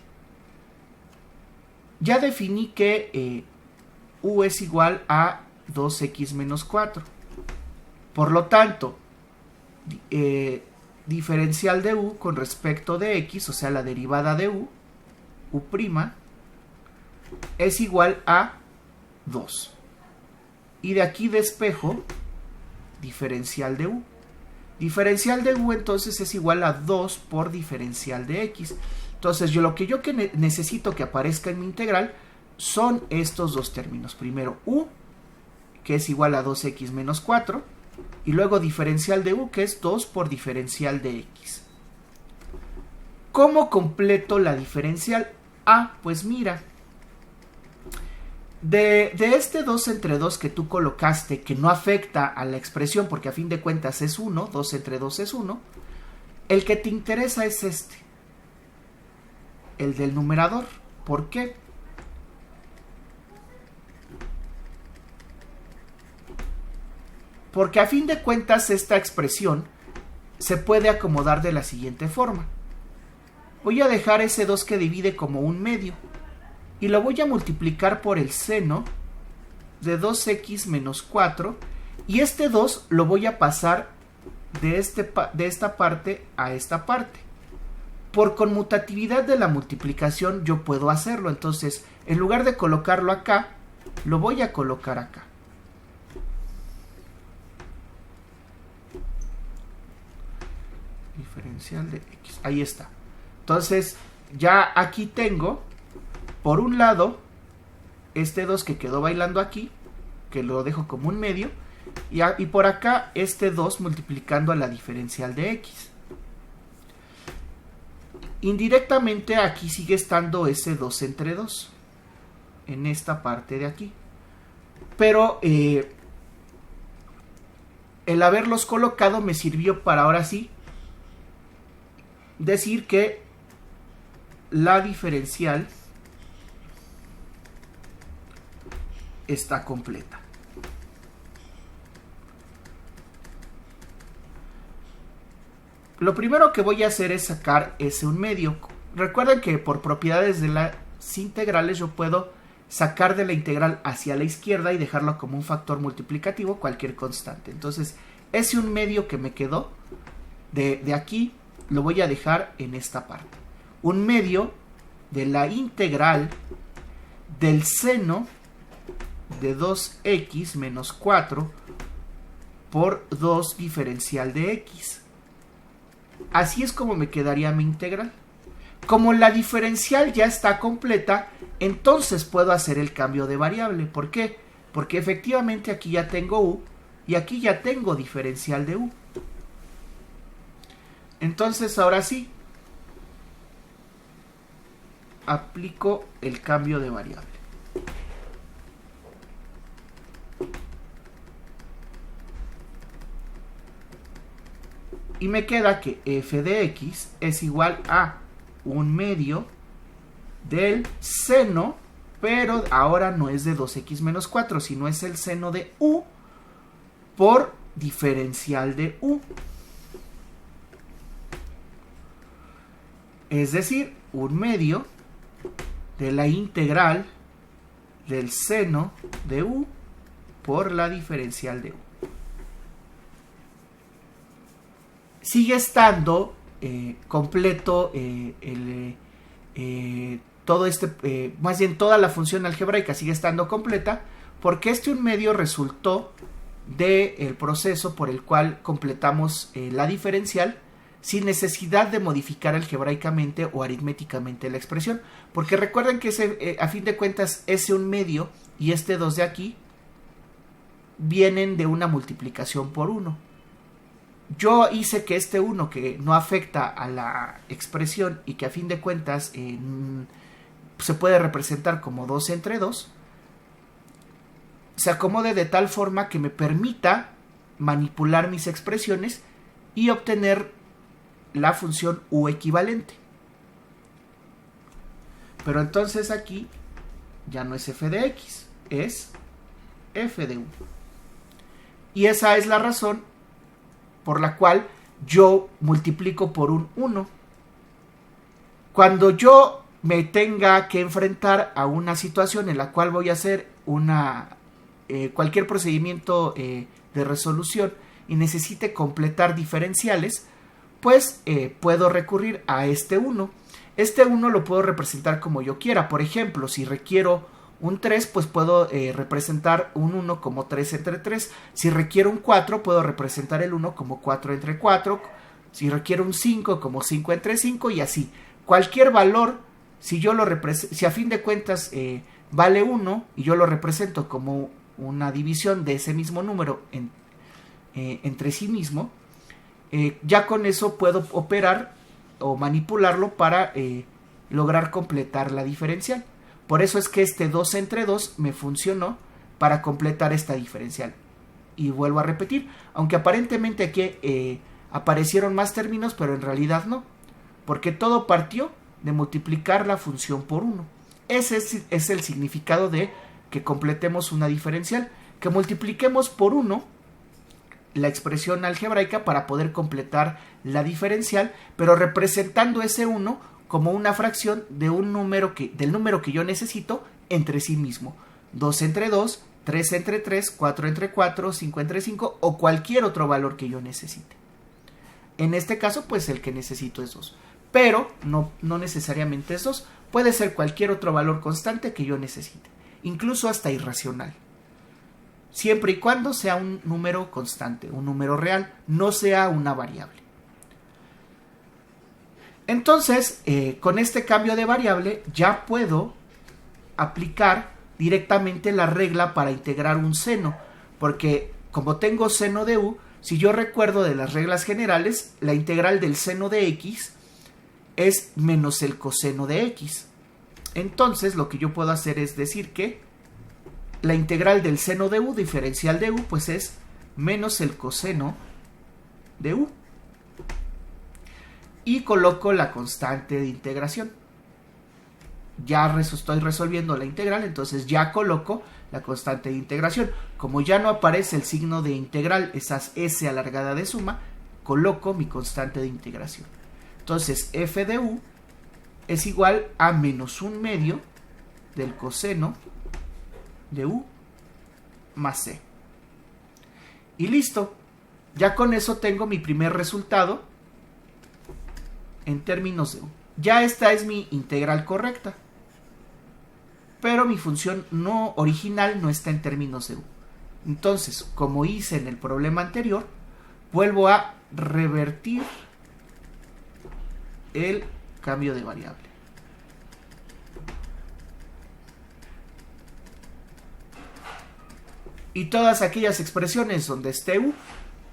Ya definí que u es igual a 2x menos 4. Por lo tanto, diferencial de u con respecto de x, o sea, la derivada de u' es igual a 2. Y de aquí despejo diferencial de u. Diferencial de u entonces es igual a 2 por diferencial de x. Entonces lo que yo necesito que aparezca en mi integral son estos dos términos. Primero u, que es igual a 2x menos 4, y luego diferencial de u, que es 2 por diferencial de x. ¿Cómo completo la diferencial? Pues mira, de este 2 entre 2 que tú colocaste, que no afecta a la expresión, porque a fin de cuentas es 1, 2 entre 2 es 1, el que te interesa es este, el del numerador. ¿Por qué? Porque a fin de cuentas esta expresión se puede acomodar de la siguiente forma. Voy a dejar ese 2 que divide como un medio y lo voy a multiplicar por el seno de 2x menos 4, y este 2 lo voy a pasar de esta parte a esta parte. Por conmutatividad de la multiplicación yo puedo hacerlo, entonces en lugar de colocarlo acá, lo voy a colocar acá. Diferencial de x, ahí está. Entonces ya aquí tengo, por un lado, este 2 que quedó bailando aquí, que lo dejo como un medio, y por acá este 2 multiplicando a la diferencial de x. Indirectamente aquí sigue estando ese 2 entre 2, en esta parte de aquí. Pero el haberlos colocado me sirvió para ahora sí decir que la diferencial está completa. Lo primero que voy a hacer es sacar S1 medio. Recuerden que por propiedades de las integrales yo puedo sacar de la integral hacia la izquierda y dejarlo como un factor multiplicativo cualquier constante. Entonces, S1 medio que me quedó de aquí lo voy a dejar en esta parte. 1 medio de la integral del seno de 2x menos 4 por 2 diferencial de x. Así es como me quedaría mi integral. Como la diferencial ya está completa, entonces puedo hacer el cambio de variable. ¿Por qué? Porque efectivamente aquí ya tengo u y aquí ya tengo diferencial de u. Entonces ahora sí, aplico el cambio de variable. Y me queda que f de x es igual a 1 medio del seno, pero ahora no es de 2x menos 4, sino es el seno de u por diferencial de u. Es decir, 1 medio de la integral del seno de u por la diferencial de u. Sigue estando completo todo más bien toda la función algebraica sigue estando completa, porque este 1 medio resultó del proceso por el cual completamos la diferencial sin necesidad de modificar algebraicamente o aritméticamente la expresión, porque recuerden que a fin de cuentas ese 1 medio y este 2 de aquí vienen de una multiplicación por 1. Yo hice que este 1 que no afecta a la expresión y que a fin de cuentas se puede representar como 2 entre 2, se acomode de tal forma que me permita manipular mis expresiones y obtener la función u equivalente. Pero entonces aquí ya no es f de x, es f de u. Y esa es la razón por la cual yo multiplico por un 1. Cuando yo me tenga que enfrentar a una situación en la cual voy a hacer cualquier procedimiento de resolución y necesite completar diferenciales, pues puedo recurrir a este 1. Este 1 lo puedo representar como yo quiera. Por ejemplo, si requiero un 3, pues puedo representar un 1 como 3 entre 3. Si requiero un 4, puedo representar el 1 como 4 entre 4. Si requiero un 5, como 5 entre 5 y así. Cualquier valor, si a fin de cuentas vale 1 y yo lo represento como una división de ese mismo número entre sí mismo, ya con eso puedo operar o manipularlo para lograr completar la diferencial. Por eso es que este 2 entre 2 me funcionó para completar esta diferencial. Y vuelvo a repetir, aunque aparentemente aquí aparecieron más términos, pero en realidad no. Porque todo partió de multiplicar la función por 1. Ese es el significado de que completemos una diferencial. Que multipliquemos por 1 la expresión algebraica para poder completar la diferencial, pero representando ese 1 como una fracción de del número que yo necesito entre sí mismo. 2 entre 2, 3 entre 3, 4 entre 4, 5 entre 5 o cualquier otro valor que yo necesite. En este caso, pues el que necesito es 2. Pero no necesariamente es 2. Puede ser cualquier otro valor constante que yo necesite. Incluso hasta irracional. Siempre y cuando sea un número constante, un número real, no sea una variable. Entonces, con este cambio de variable ya puedo aplicar directamente la regla para integrar un seno, porque como tengo seno de u, si yo recuerdo de las reglas generales, la integral del seno de x es menos el coseno de x. Entonces, lo que yo puedo hacer es decir que la integral del seno de u, diferencial de u, pues es menos el coseno de u. Y coloco la constante de integración. ya estoy resolviendo la integral, entonces ya coloco la constante de integración. Como ya no aparece el signo de integral, esas s alargada de suma, coloco mi constante de integración. Entonces f de u es igual a menos 1/2 del coseno de u más c. Y listo. Ya con eso tengo mi primer resultado en términos de u. Ya esta es mi integral correcta. Pero mi función no original no está en términos de u. Entonces, como hice en el problema anterior, vuelvo a revertir el cambio de variable. Y todas aquellas expresiones donde esté u,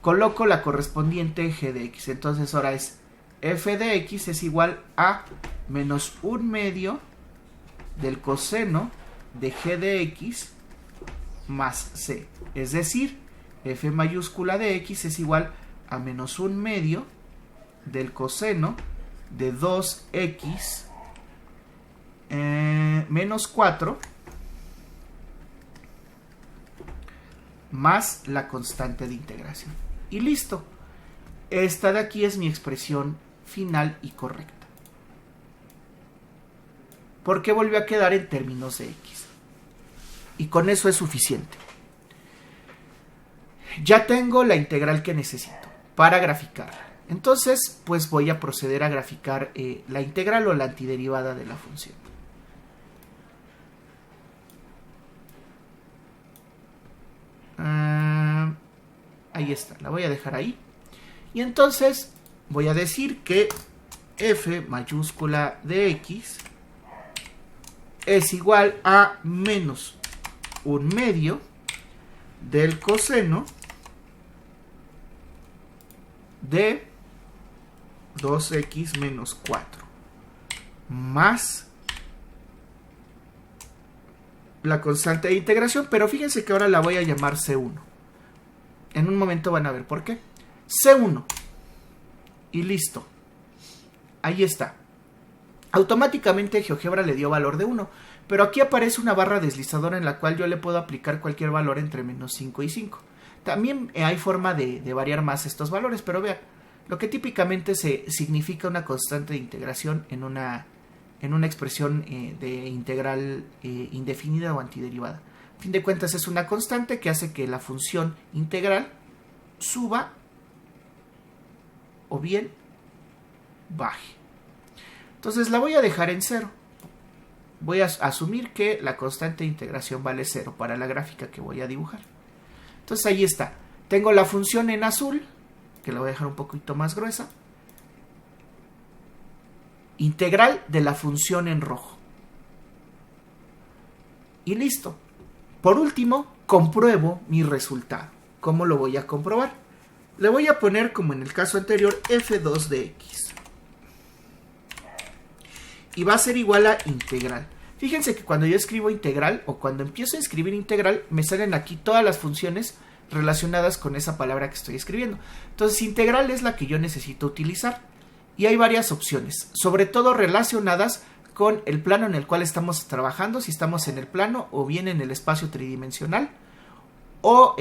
coloco la correspondiente g de x. Entonces ahora es f de x es igual a menos 1/2 del coseno de g de x más c. Es decir, f mayúscula de x es igual a menos 1/2 del coseno de 2x menos 4 más la constante de integración. Y listo. Esta de aquí es mi expresión final y correcta. Porque volvió a quedar en términos de x. Y con eso es suficiente. Ya tengo la integral que necesito para graficarla. Entonces, pues voy a proceder a graficar la integral o la antiderivada de la función. Ahí está, la voy a dejar ahí. Y entonces voy a decir que f mayúscula de x es igual a menos 1/2 del coseno de 2x menos 4 más la constante de integración, pero fíjense que ahora la voy a llamar C1. En un momento van a ver por qué. C1. Y listo. Ahí está. Automáticamente GeoGebra le dio valor de 1, pero aquí aparece una barra deslizadora en la cual yo le puedo aplicar cualquier valor entre menos 5 y 5. También hay forma de variar más estos valores, pero vean, lo que típicamente se significa una constante de integración en una expresión de integral indefinida o antiderivada. A fin de cuentas es una constante que hace que la función integral suba o bien baje. Entonces la voy a dejar en 0. Voy a asumir que la constante de integración vale 0 para la gráfica que voy a dibujar. Entonces ahí está. Tengo la función en azul, que la voy a dejar un poquito más gruesa. Integral de la función en rojo. Y listo. Por último, compruebo mi resultado. ¿Cómo lo voy a comprobar? Le voy a poner, como en el caso anterior, f2 de x. Y va a ser igual a integral. Fíjense que cuando yo escribo integral, o cuando empiezo a escribir integral, me salen aquí todas las funciones relacionadas con esa palabra que estoy escribiendo. Entonces, integral es la que yo necesito utilizar. Y hay varias opciones, sobre todo relacionadas con el plano en el cual estamos trabajando, si estamos en el plano o bien en el espacio tridimensional, o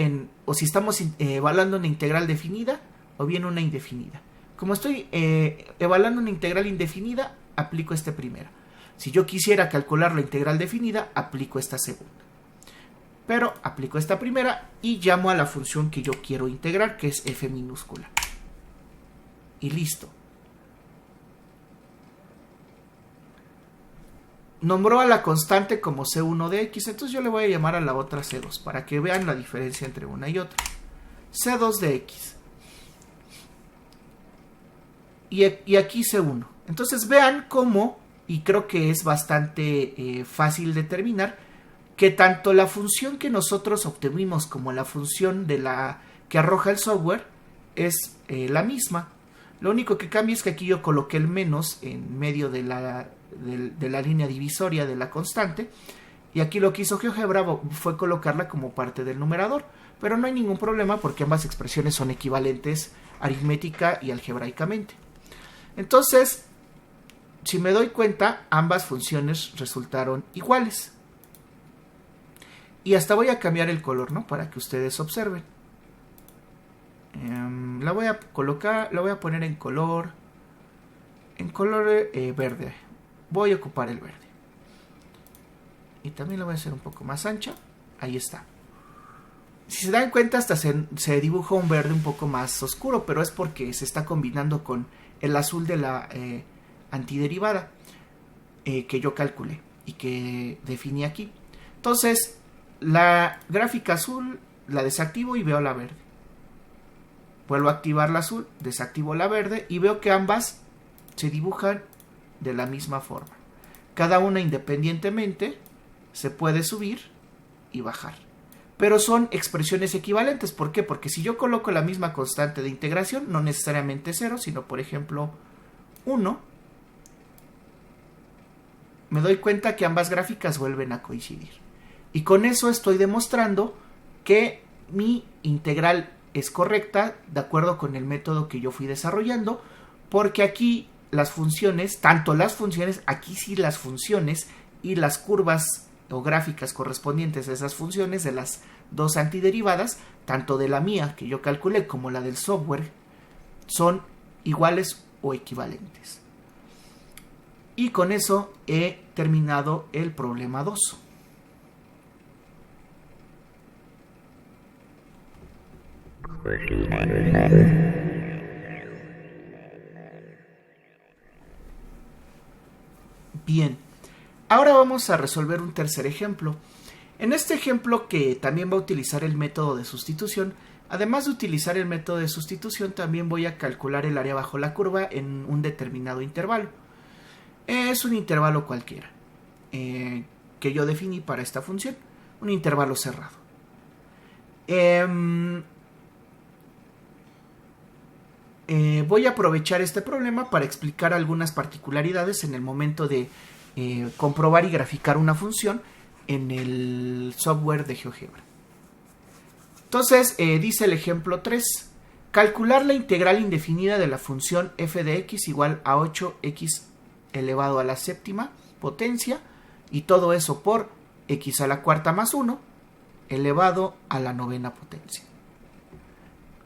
si estamos evaluando una integral definida o bien una indefinida. Como estoy evaluando una integral indefinida, aplico esta primera. Si yo quisiera calcular la integral definida, aplico esta segunda. Pero aplico esta primera y llamo a la función que yo quiero integrar, que es f minúscula. Y listo. Nombró a la constante como C1 de x, entonces yo le voy a llamar a la otra C2 para que vean la diferencia entre una y otra. C2 de x. Y aquí C1. Entonces vean cómo, y creo que es bastante fácil determinar, que tanto la función que nosotros obtuvimos como la función que arroja el software es la misma. Lo único que cambia es que aquí yo coloqué el menos en medio de la línea divisoria de la constante, y aquí lo que hizo GeoGebra fue colocarla como parte del numerador, pero no hay ningún problema porque ambas expresiones son equivalentes aritmética y algebraicamente. Entonces, si me doy cuenta, ambas funciones resultaron iguales. Y hasta voy a cambiar el color, ¿no? Para que ustedes observen. La voy a colocar, la voy a poner en color verde. Voy a ocupar el verde. Y también la voy a hacer un poco más ancha. Ahí está. Si se dan cuenta, hasta se dibuja un verde un poco más oscuro, pero es porque se está combinando con el azul de la antiderivada que yo calculé y que definí aquí. Entonces, la gráfica azul la desactivo y veo la verde. Vuelvo a activar la azul, desactivo la verde y veo que ambas se dibujan de la misma forma. Cada una independientemente se puede subir y bajar. Pero son expresiones equivalentes. ¿Por qué? Porque si yo coloco la misma constante de integración, no necesariamente 0, sino por ejemplo 1, me doy cuenta que ambas gráficas vuelven a coincidir. Y con eso estoy demostrando que mi integral es correcta de acuerdo con el método que yo fui desarrollando, porque aquí las funciones, tanto las funciones, aquí sí las funciones y las curvas o gráficas correspondientes a esas funciones de las dos antiderivadas, tanto de la mía que yo calculé como la del software, son iguales o equivalentes. Y con eso he terminado el problema 2. Bien, ahora vamos a resolver un tercer ejemplo. En este ejemplo, que también va a utilizar el método de sustitución, además de utilizar el método de sustitución, también voy a calcular el área bajo la curva en un determinado intervalo. Es un intervalo cualquiera que yo definí para esta función, un intervalo cerrado. Voy a aprovechar este problema para explicar algunas particularidades en el momento de comprobar y graficar una función en el software de GeoGebra. Entonces, dice el ejemplo 3. Calcular la integral indefinida de la función f de x igual a 8x elevado a la séptima potencia, y todo eso por x a la cuarta más 1 elevado a la novena potencia.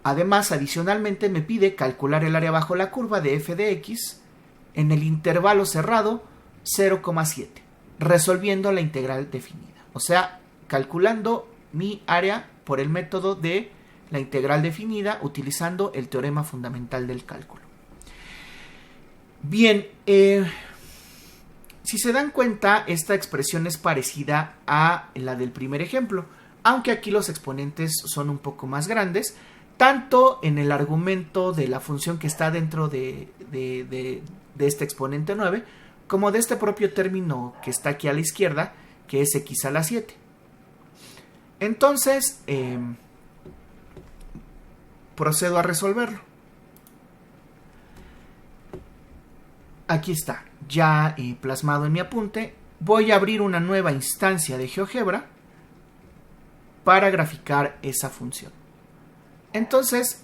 Además, adicionalmente me pide calcular el área bajo la curva de f de x en el intervalo cerrado 0,7, resolviendo la integral definida. O sea, calculando mi área por el método de la integral definida utilizando el teorema fundamental del cálculo. Bien, si se dan cuenta, esta expresión es parecida a la del primer ejemplo, aunque aquí los exponentes son un poco más grandes, tanto en el argumento de la función que está dentro de este exponente 9, como de este propio término que está aquí a la izquierda, que es x a la 7. Entonces, procedo a resolverlo. Aquí está, ya plasmado en mi apunte. Voy a abrir una nueva instancia de GeoGebra para graficar esa función. Entonces,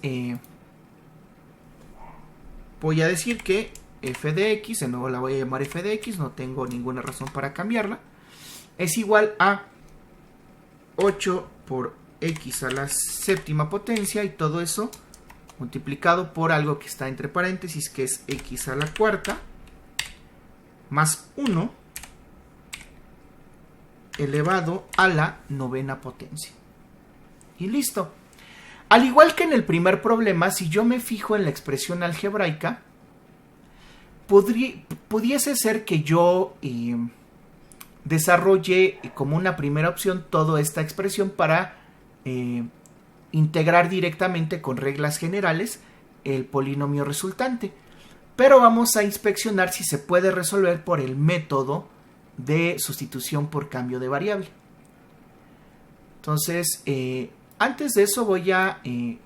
voy a decir que f de x, de nuevo la voy a llamar f de x, no tengo ninguna razón para cambiarla, es igual a 8 por x a la séptima potencia, y todo eso multiplicado por algo que está entre paréntesis, que es x a la cuarta más 1 elevado a la novena potencia. Y listo. Al igual que en el primer problema, si yo me fijo en la expresión algebraica, pudiese ser que yo desarrolle como una primera opción toda esta expresión para integrar directamente con reglas generales el polinomio resultante. Pero vamos a inspeccionar si se puede resolver por el método de sustitución por cambio de variable. Entonces, antes de eso voy a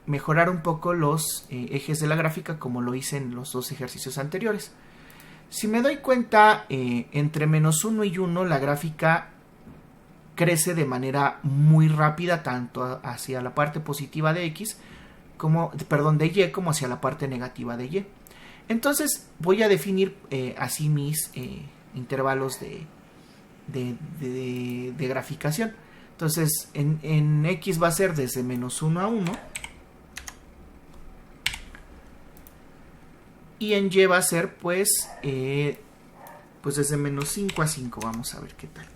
mejorar un poco los ejes de la gráfica como lo hice en los dos ejercicios anteriores. Si me doy cuenta, entre menos 1 y 1 la gráfica crece de manera muy rápida, tanto hacia la parte positiva de x, de y, como hacia la parte negativa de y. Entonces voy a definir así mis intervalos de graficación. Entonces en X va a ser desde menos 1 a 1. Y en Y va a ser pues desde menos 5 a 5. Vamos a ver qué tal.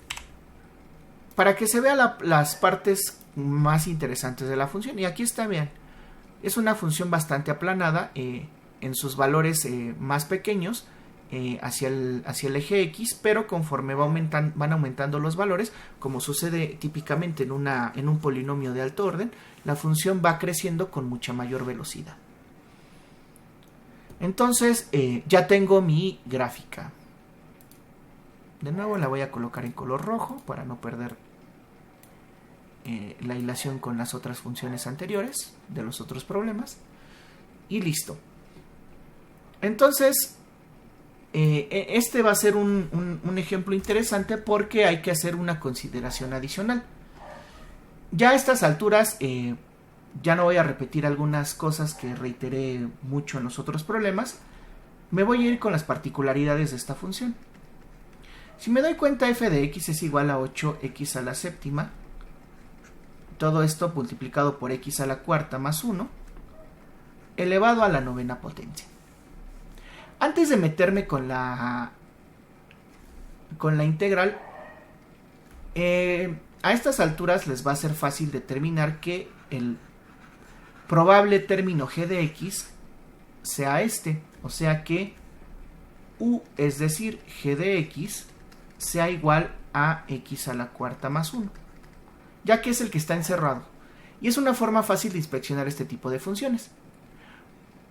Para que se vean las partes más interesantes de la función. Y aquí está, vean. Es una función bastante aplanada en sus valores más pequeños hacia el eje X, pero conforme van aumentando los valores, como sucede típicamente en un polinomio de alto orden, la función va creciendo con mucha mayor velocidad. Entonces ya tengo mi gráfica. De nuevo la voy a colocar en color rojo para no perder la hilación con las otras funciones anteriores de los otros problemas. Y listo. Entonces este va a ser un ejemplo interesante porque hay que hacer una consideración adicional. Ya a estas alturas ya no voy a repetir algunas cosas que reiteré mucho en los otros problemas. Me voy a ir con las particularidades de esta función. Si me doy cuenta, f de x es igual a 8x a la séptima. Todo esto multiplicado por x a la cuarta más 1, elevado a la novena potencia. Antes de meterme con la integral, a estas alturas les va a ser fácil determinar que el probable término g de x sea este. O sea que u, es decir, g de x, sea igual a x a la cuarta más 1. Ya que es el que está encerrado. Y es una forma fácil de inspeccionar este tipo de funciones.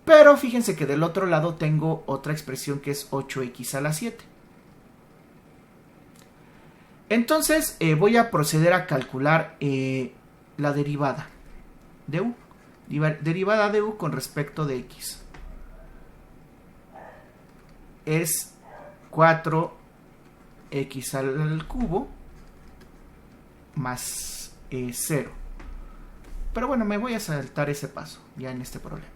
Pero fíjense que del otro lado tengo otra expresión que es 8x a la 7. Entonces voy a proceder a calcular la derivada de u. Derivada de u con respecto de x. Es 4x al cubo más 0. Pero bueno, me voy a saltar ese paso ya en este problema.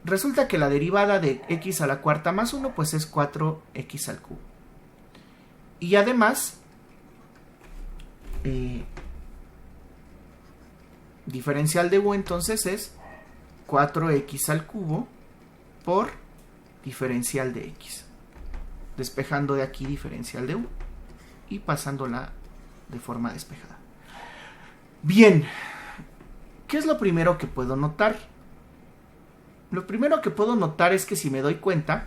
Resulta que la derivada de x a la cuarta más 1 pues es 4x al cubo. Y además, diferencial de u entonces es 4x al cubo por diferencial de x. Despejando de aquí diferencial de u y pasándola de forma despejada. Bien, ¿qué es lo primero que puedo notar? Lo primero que puedo notar es que si me doy cuenta,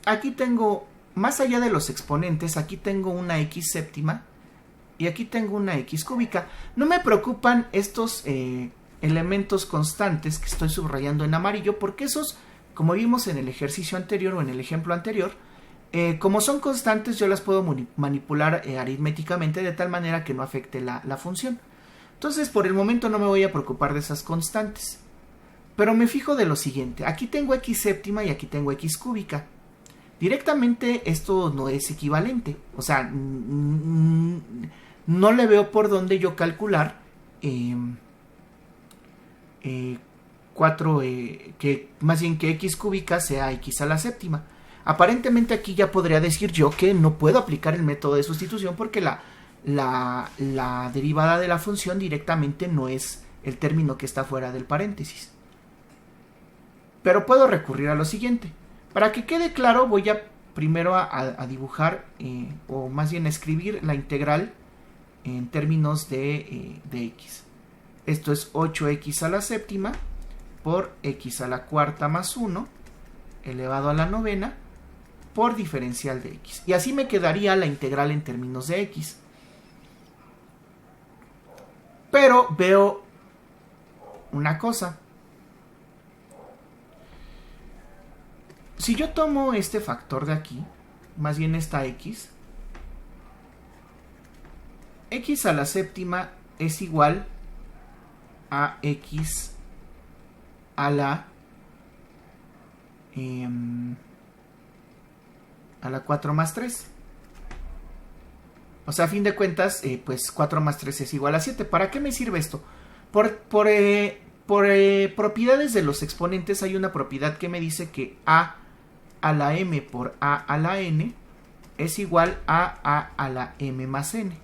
aquí tengo, más allá de los exponentes, aquí tengo una x séptima y aquí tengo una x cúbica. No me preocupan estos elementos constantes que estoy subrayando en amarillo, porque esos, como vimos en el ejercicio anterior o en el ejemplo anterior, como son constantes yo las puedo manipular aritméticamente de tal manera que no afecte la función. Entonces por el momento no me voy a preocupar de esas constantes. Pero me fijo de lo siguiente. Aquí tengo x séptima y aquí tengo x cúbica. Directamente esto no es equivalente. O sea, no le veo por dónde yo calcular 4, que más bien que x cúbica sea x a la séptima. Aparentemente aquí ya podría decir yo que no puedo aplicar el método de sustitución porque la derivada de la función directamente no es el término que está fuera del paréntesis. Pero puedo recurrir a lo siguiente. Para que quede claro voy a primero a dibujar o más bien escribir la integral en términos de x. Esto es 8x a la séptima por x a la cuarta más 1 elevado a la novena por diferencial de x. Y así me quedaría la integral en términos de x. Pero veo una cosa. Si yo tomo este factor de aquí, más bien esta x, x a la séptima es igual a x a la 4 más 3. O sea, a fin de cuentas, pues 4 más 3 es igual a 7. ¿Para qué me sirve esto? Por propiedades de los exponentes hay una propiedad que me dice que a la m por a a la n es igual a la m más n.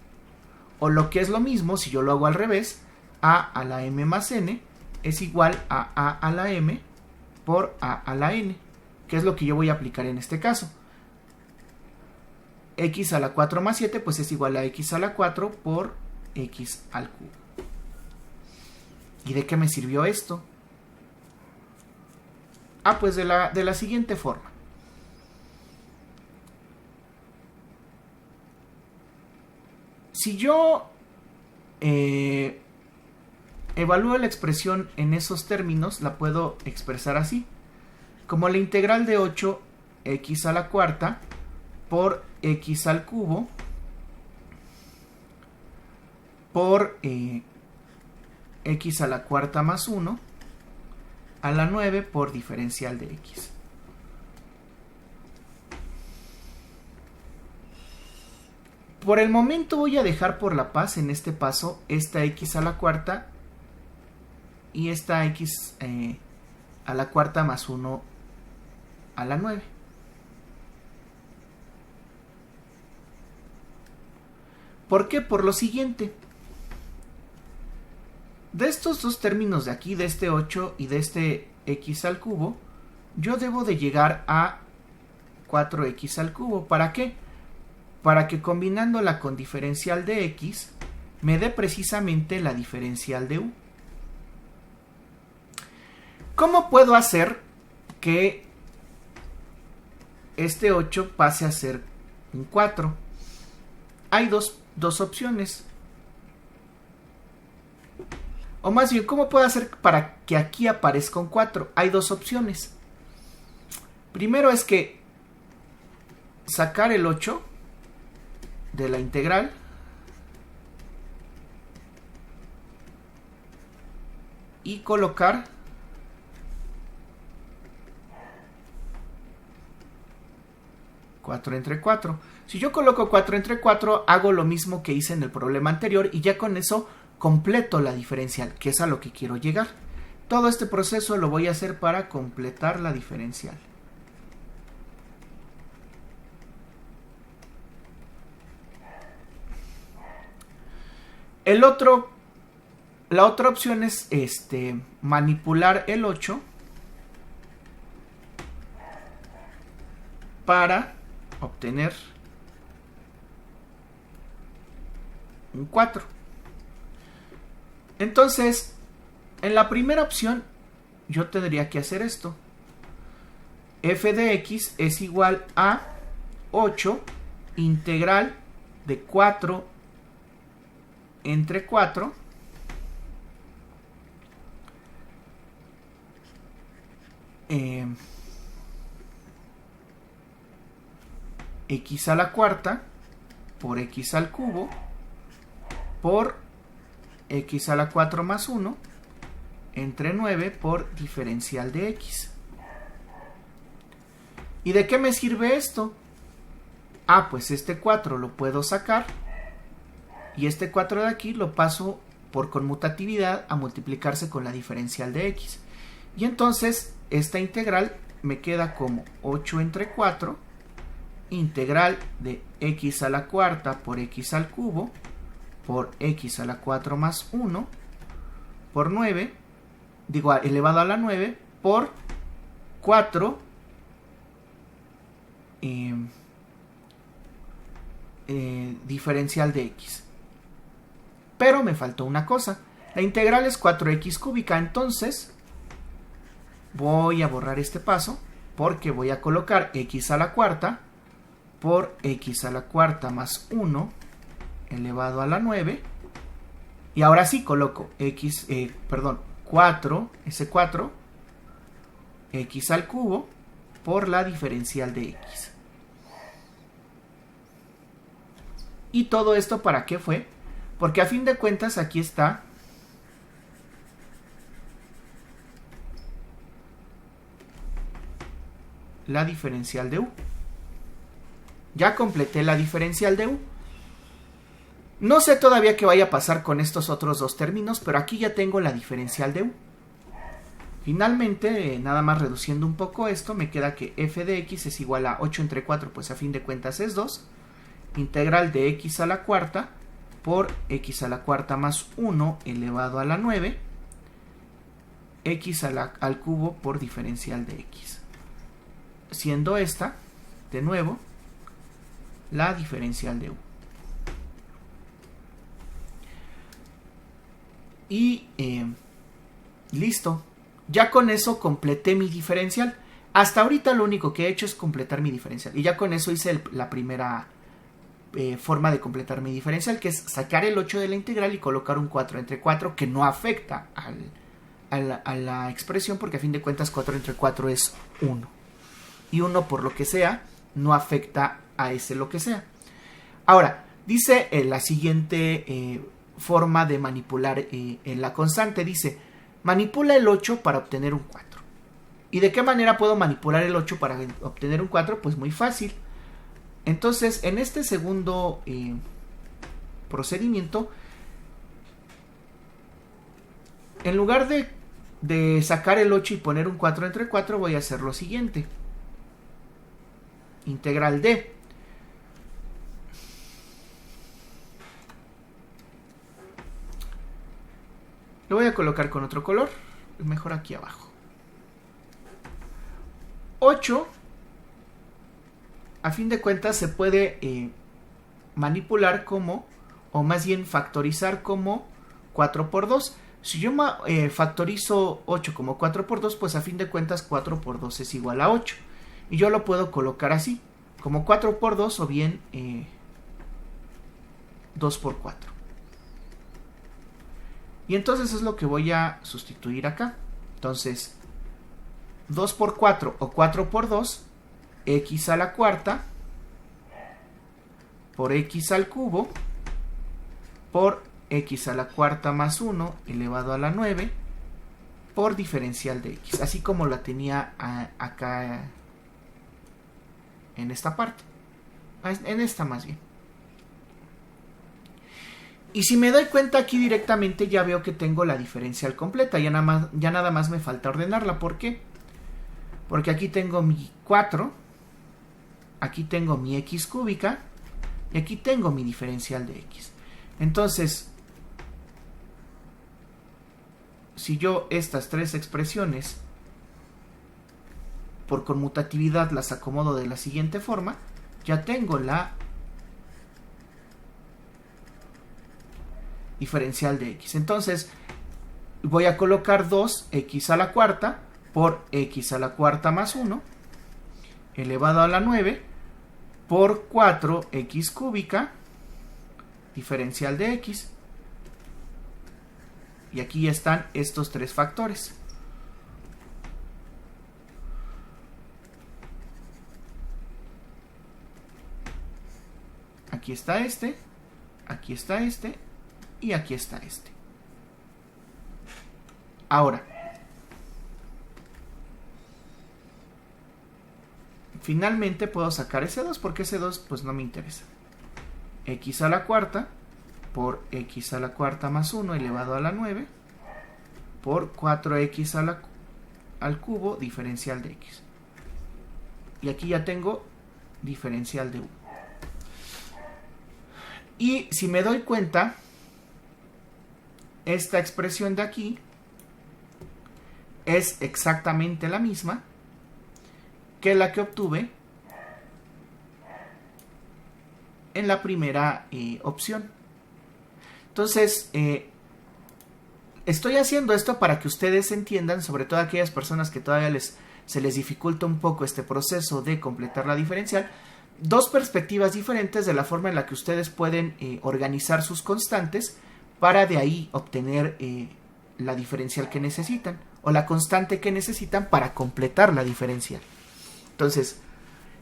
O lo que es lo mismo, si yo lo hago al revés, a la m más n es igual a la m por a la n, que es lo que yo voy a aplicar en este caso. X a la 4 más 7 pues es igual a x a la 4 por x al cubo. ¿Y de qué me sirvió esto? Pues de la siguiente forma. Si yo evalúo la expresión en esos términos, la puedo expresar así, como la integral de 8x a la cuarta por x al cubo por x a la cuarta más 1 a la 9 por diferencial de x. Por el momento voy a dejar por la paz en este paso esta x a la cuarta y esta x a la cuarta más 1 a la 9. ¿Por qué? Por lo siguiente. De estos dos términos de aquí, de este 8 y de este x al cubo, yo debo de llegar a 4x al cubo. ¿Para qué? Para que combinándola con diferencial de x me dé precisamente la diferencial de u. ¿Cómo puedo hacer que este 8 pase a ser un 4? Hay dos opciones. O más bien, ¿cómo puedo hacer para que aquí aparezca un 4? Hay dos opciones. Primero es que sacar el 8 de la integral y colocar (4 entre 4). Si yo coloco 4 entre 4, hago lo mismo que hice en el problema anterior y ya con eso completo la diferencial, que es a lo que quiero llegar. Todo este proceso lo voy a hacer para completar la diferencial. La otra opción es manipular el 8 para obtener un 4. Entonces, en la primera opción, yo tendría que hacer esto. F de x es igual a 8 integral de 4 entre 4 x a la cuarta por x al cubo por x a la 4 más 1 entre 9 por diferencial de x. ¿Y de qué me sirve esto? Pues este 4 lo puedo sacar y este 4 de aquí lo paso por conmutatividad a multiplicarse con la diferencial de x. Y entonces esta integral me queda como 8 entre 4 integral de x a la cuarta por x al cubo por x a la 4 más 1 por 9, elevado a la 9 por 4 diferencial de x. Pero me faltó una cosa. La integral es 4x cúbica, entonces voy a borrar este paso porque voy a colocar x a la cuarta por x a la cuarta más 1 elevado a la 9. Y ahora sí coloco 4, ese 4, x al cubo por la diferencial de x. ¿Y todo esto para qué fue? Porque a fin de cuentas aquí está la diferencial de u. Ya completé la diferencial de u. No sé todavía qué vaya a pasar con estos otros dos términos, pero aquí ya tengo la diferencial de u. Finalmente, nada más reduciendo un poco esto, me queda que f de x es igual a 8 entre 4, pues a fin de cuentas es 2, integral de x a la cuarta por x a la cuarta más 1 elevado a la 9, x al cubo por diferencial de x. Siendo esta, de nuevo, la diferencial de u. Y listo. Ya con eso completé mi diferencial. Hasta ahorita lo único que he hecho es completar mi diferencial. Y ya con eso hice la primera forma de completar mi diferencial, que es sacar el 8 de la integral y colocar un 4 entre 4 que no afecta a la expresión, porque a fin de cuentas 4 entre 4 es 1. Y 1 por lo que sea no afecta a ese lo que sea. Ahora, dice la siguiente forma de manipular en la constante. Dice, manipula el 8 para obtener un 4. ¿Y de qué manera puedo manipular el 8 para obtener un 4? Pues muy fácil. Entonces, en este segundo procedimiento, en lugar de sacar el 8 y poner un 4 entre 4, voy a hacer lo siguiente. Integral de. Lo voy a colocar con otro color, mejor aquí abajo. 8, a fin de cuentas, se puede manipular como, o más bien factorizar como 4 por 2. Si yo factorizo 8 como 4 por 2, pues a fin de cuentas 4 por 2 es igual a 8. Y yo lo puedo colocar así, como 4 por 2 o bien 2 por 4. Y entonces es lo que voy a sustituir acá. Entonces, 2 por 4 o 4 por 2, x a la cuarta por x al cubo por x a la cuarta más 1 elevado a la 9 por diferencial de x. Así como la tenía acá en esta parte. En esta más bien. Y si me doy cuenta aquí directamente ya veo que tengo la diferencial completa. Ya nada más me falta ordenarla. ¿Por qué? Porque aquí tengo mi 4. Aquí tengo mi x cúbica. Y aquí tengo mi diferencial de x. Entonces, si yo estas tres expresiones por conmutatividad las acomodo de la siguiente forma, ya tengo la diferencial de x. Entonces voy a colocar 2x a la cuarta por x a la cuarta más 1 elevado a la 9 por 4x cúbica diferencial de x. Y aquí ya están estos tres factores. Aquí está este, aquí está este y aquí está este. Ahora, finalmente puedo sacar ese 2 porque ese 2 pues no me interesa. X a la cuarta por x a la cuarta más 1 elevado a la 9 por 4x al cubo diferencial de x. Y aquí ya tengo diferencial de u. Y si me doy cuenta, esta expresión de aquí es exactamente la misma que la que obtuve en la primera opción. Entonces, estoy haciendo esto para que ustedes entiendan, sobre todo aquellas personas que todavía se les dificulta un poco este proceso de completar la diferencial, dos perspectivas diferentes de la forma en la que ustedes pueden organizar sus constantes para de ahí obtener la diferencial que necesitan o la constante que necesitan para completar la diferencial. Entonces,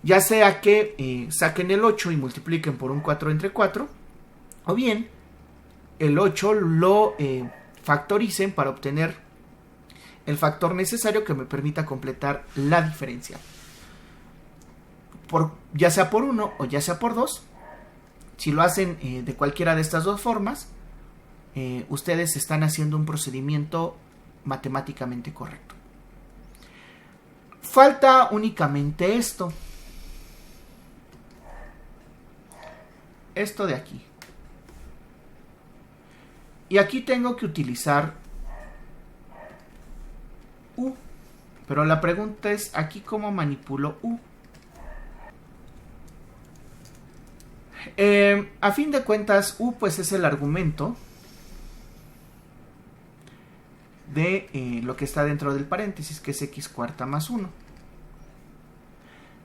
ya sea que saquen el 8 y multipliquen por un 4 entre 4, o bien el 8 lo factoricen para obtener el factor necesario que me permita completar la diferencial. Ya sea por 1 o ya sea por 2, si lo hacen de cualquiera de estas dos formas, ustedes están haciendo un procedimiento matemáticamente correcto. Falta únicamente esto. Esto de aquí. Y aquí tengo que utilizar U. Pero la pregunta es, ¿aquí cómo manipulo U? A fin de cuentas, U pues es el argumento de lo que está dentro del paréntesis, que es x cuarta más 1.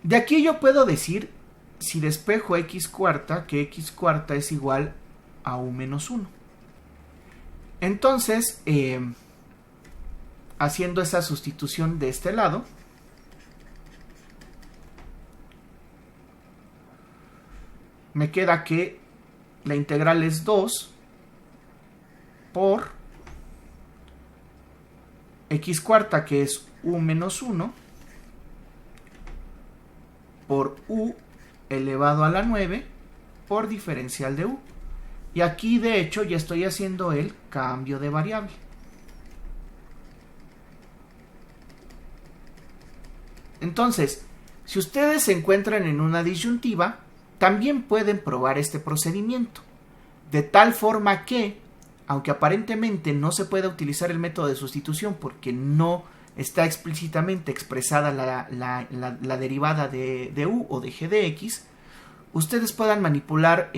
De aquí yo puedo decir, si despejo x cuarta, que x cuarta es igual a u menos 1. Entonces, haciendo esa sustitución de este lado, me queda que la integral es 2 por x cuarta, que es u menos 1, por u elevado a la 9 por diferencial de u. Y aquí de hecho ya estoy haciendo el cambio de variable. Entonces, si ustedes se encuentran en una disyuntiva, también pueden probar este procedimiento, de tal forma que, aunque aparentemente no se pueda utilizar el método de sustitución porque no está explícitamente expresada la derivada de u o de g de x, ustedes puedan manipular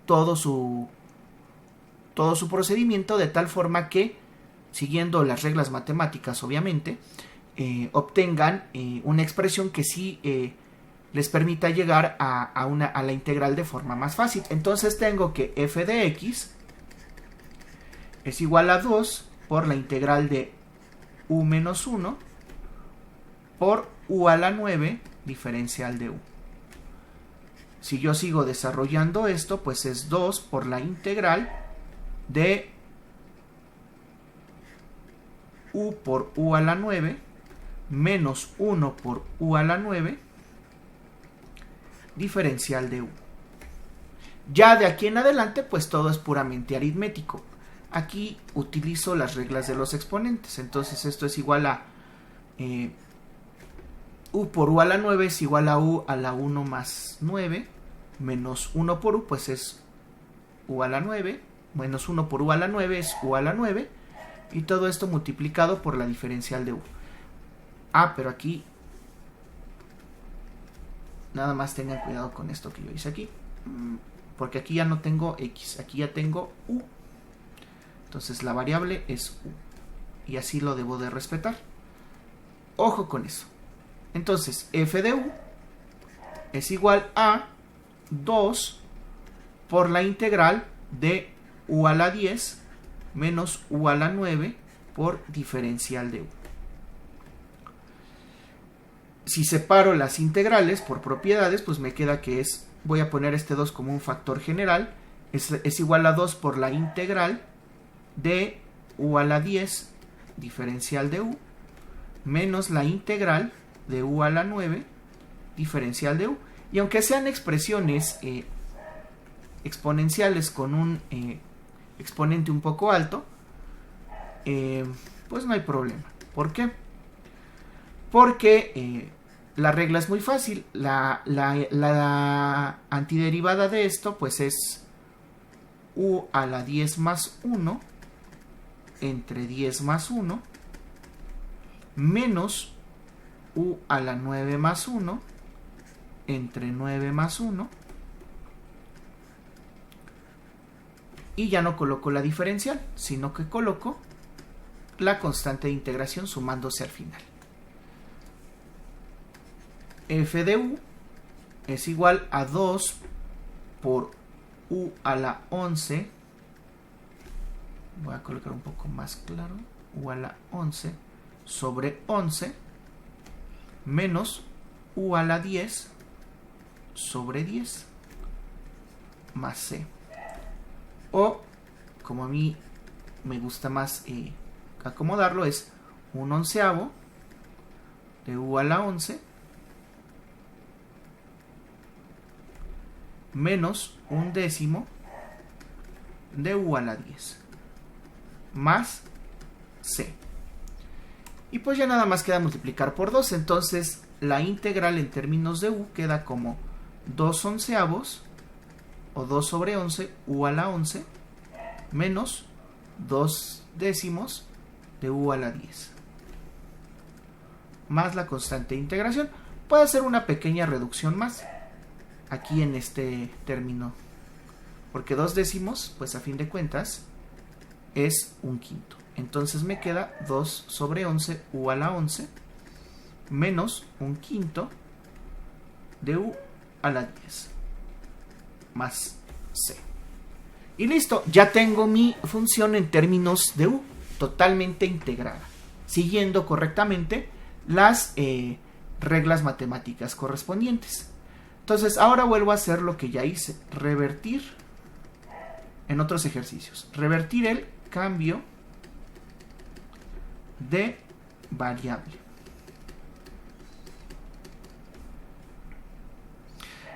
todo su procedimiento de tal forma que, siguiendo las reglas matemáticas obviamente, obtengan una expresión que sí les permita llegar a la integral de forma más fácil. Entonces tengo que f de x es igual a 2 por la integral de u menos 1 por u a la 9 diferencial de u. Si yo sigo desarrollando esto, pues es 2 por la integral de u por u a la 9 menos 1 por u a la 9 diferencial de u. Ya de aquí en adelante, pues todo es puramente aritmético. Aquí utilizo las reglas de los exponentes. Entonces esto es igual a u por u a la 9 es igual a u a la 1 más 9 menos 1 por u, pues es u a la 9, menos 1 por u a la 9 es u a la 9, y todo esto multiplicado por la diferencial de u. Pero aquí nada más tengan cuidado con esto que yo hice aquí, porque aquí ya no tengo x, aquí ya tengo u. Entonces la variable es u, y así lo debo de respetar. Ojo con eso. Entonces f de u es igual a 2 por la integral de u a la 10 menos u a la 9 por diferencial de u. Si separo las integrales por propiedades, pues me queda que es, voy a poner este 2 como un factor general, es igual a 2 por la integral de u a la 10 diferencial de u menos la integral de u a la 9 diferencial de u. Y aunque sean expresiones exponenciales con un exponente un poco alto, pues no hay problema. ¿Por qué? Porque la regla es muy fácil. La antiderivada de esto pues es u a la 10 más 1 entre 10 más 1 menos u a la 9 más 1 entre 9 más 1, y ya no coloco la diferencial, sino que coloco la constante de integración sumándose al final. F de u es igual a 2 por u a la 11, voy a colocar un poco más claro, u a la 11 sobre 11 menos u a la 10 sobre 10 más c. O, como a mí me gusta más acomodarlo, es un onceavo de u a la 11 menos un décimo de u a la 10 más c. Y pues ya nada más queda multiplicar por 2. Entonces la integral en términos de u queda como 2 onceavos o 2 sobre 11 u a la 11 menos 2 décimos de u a la 10 más la constante de integración. Puede hacer una pequeña reducción más aquí en este término, porque 2 décimos, pues a fin de cuentas, es un quinto. Entonces me queda 2 sobre 11 u a la 11 menos un quinto de u a la 10 más c. Y listo, ya tengo mi función en términos de u totalmente integrada, siguiendo correctamente las reglas matemáticas correspondientes. Entonces ahora vuelvo a hacer lo que ya hice, revertir en otros ejercicios, revertir el cambio de variable.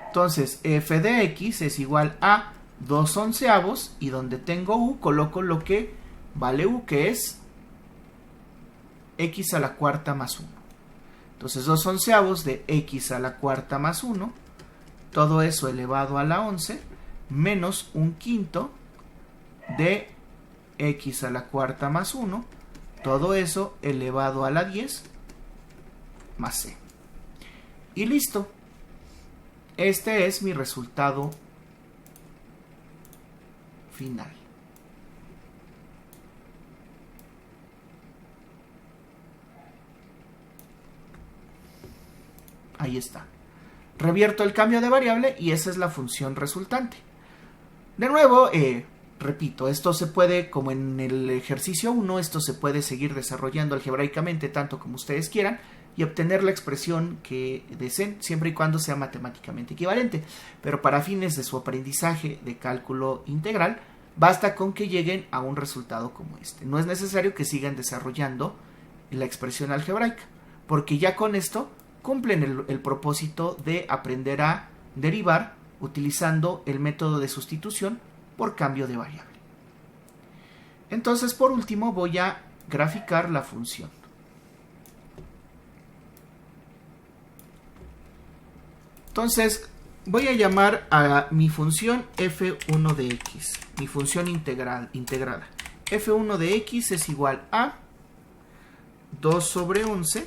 Entonces f de x es igual a 2 onceavos y donde tengo u coloco lo que vale u, que es x a la cuarta más 1. Entonces 2 onceavos de x a la cuarta más 1, todo eso elevado a la 11, menos un quinto de x a la cuarta más 1, todo eso elevado a la 10 más c. Y listo. Este es mi resultado final. Ahí está. Revierto el cambio de variable y esa es la función resultante. De nuevo, repito, esto se puede, como en el ejercicio 1, esto se puede seguir desarrollando algebraicamente tanto como ustedes quieran y obtener la expresión que deseen, siempre y cuando sea matemáticamente equivalente. Pero para fines de su aprendizaje de cálculo integral, basta con que lleguen a un resultado como este. No es necesario que sigan desarrollando la expresión algebraica, porque ya con esto cumplen el propósito de aprender a derivar utilizando el método de sustitución por cambio de variable. Entonces, por último, voy a graficar la función. Entonces, voy a llamar a mi función f1 de x, mi función integrada. f1 de x es igual a 2 sobre 11,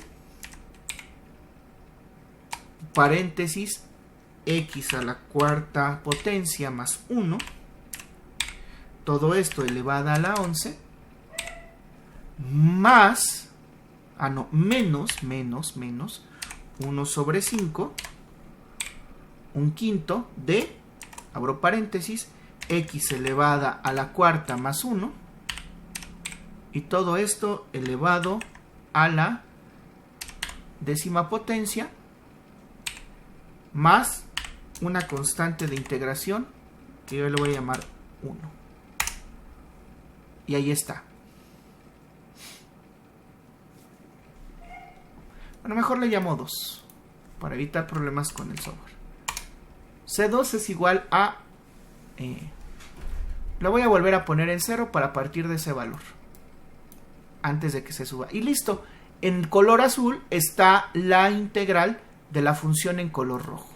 paréntesis, x a la cuarta potencia más 1, todo esto elevado a la 11, más, menos 1 sobre 5, un quinto de, abro paréntesis, x elevada a la cuarta más 1, y todo esto elevado a la décima potencia, más una constante de integración que yo le voy a llamar 1. Y ahí está. Bueno, mejor le llamo 2 para evitar problemas con el software. C2 es igual a... lo voy a volver a poner en 0 para partir de ese valor antes de que se suba. Y listo. En color azul está la integral de la función en color rojo.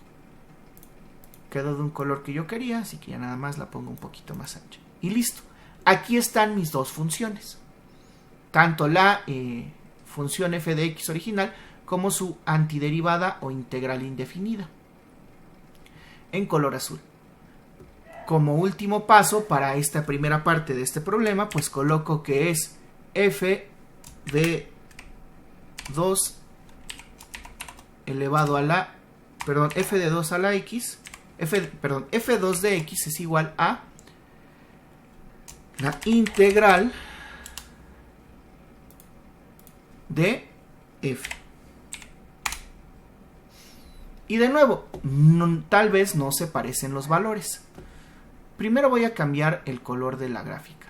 Quedó de un color que yo quería, así que ya nada más la pongo un poquito más ancha. Y listo. Aquí están mis dos funciones. Tanto la función f de x original como su antiderivada o integral indefinida. En color azul. Como último paso para esta primera parte de este problema, pues coloco que es f de 2 elevado a la, f de 2 a la x, f2 de x es igual a la integral de f. Y de nuevo, tal vez no se parecen los valores. Primero voy a cambiar el color de la gráfica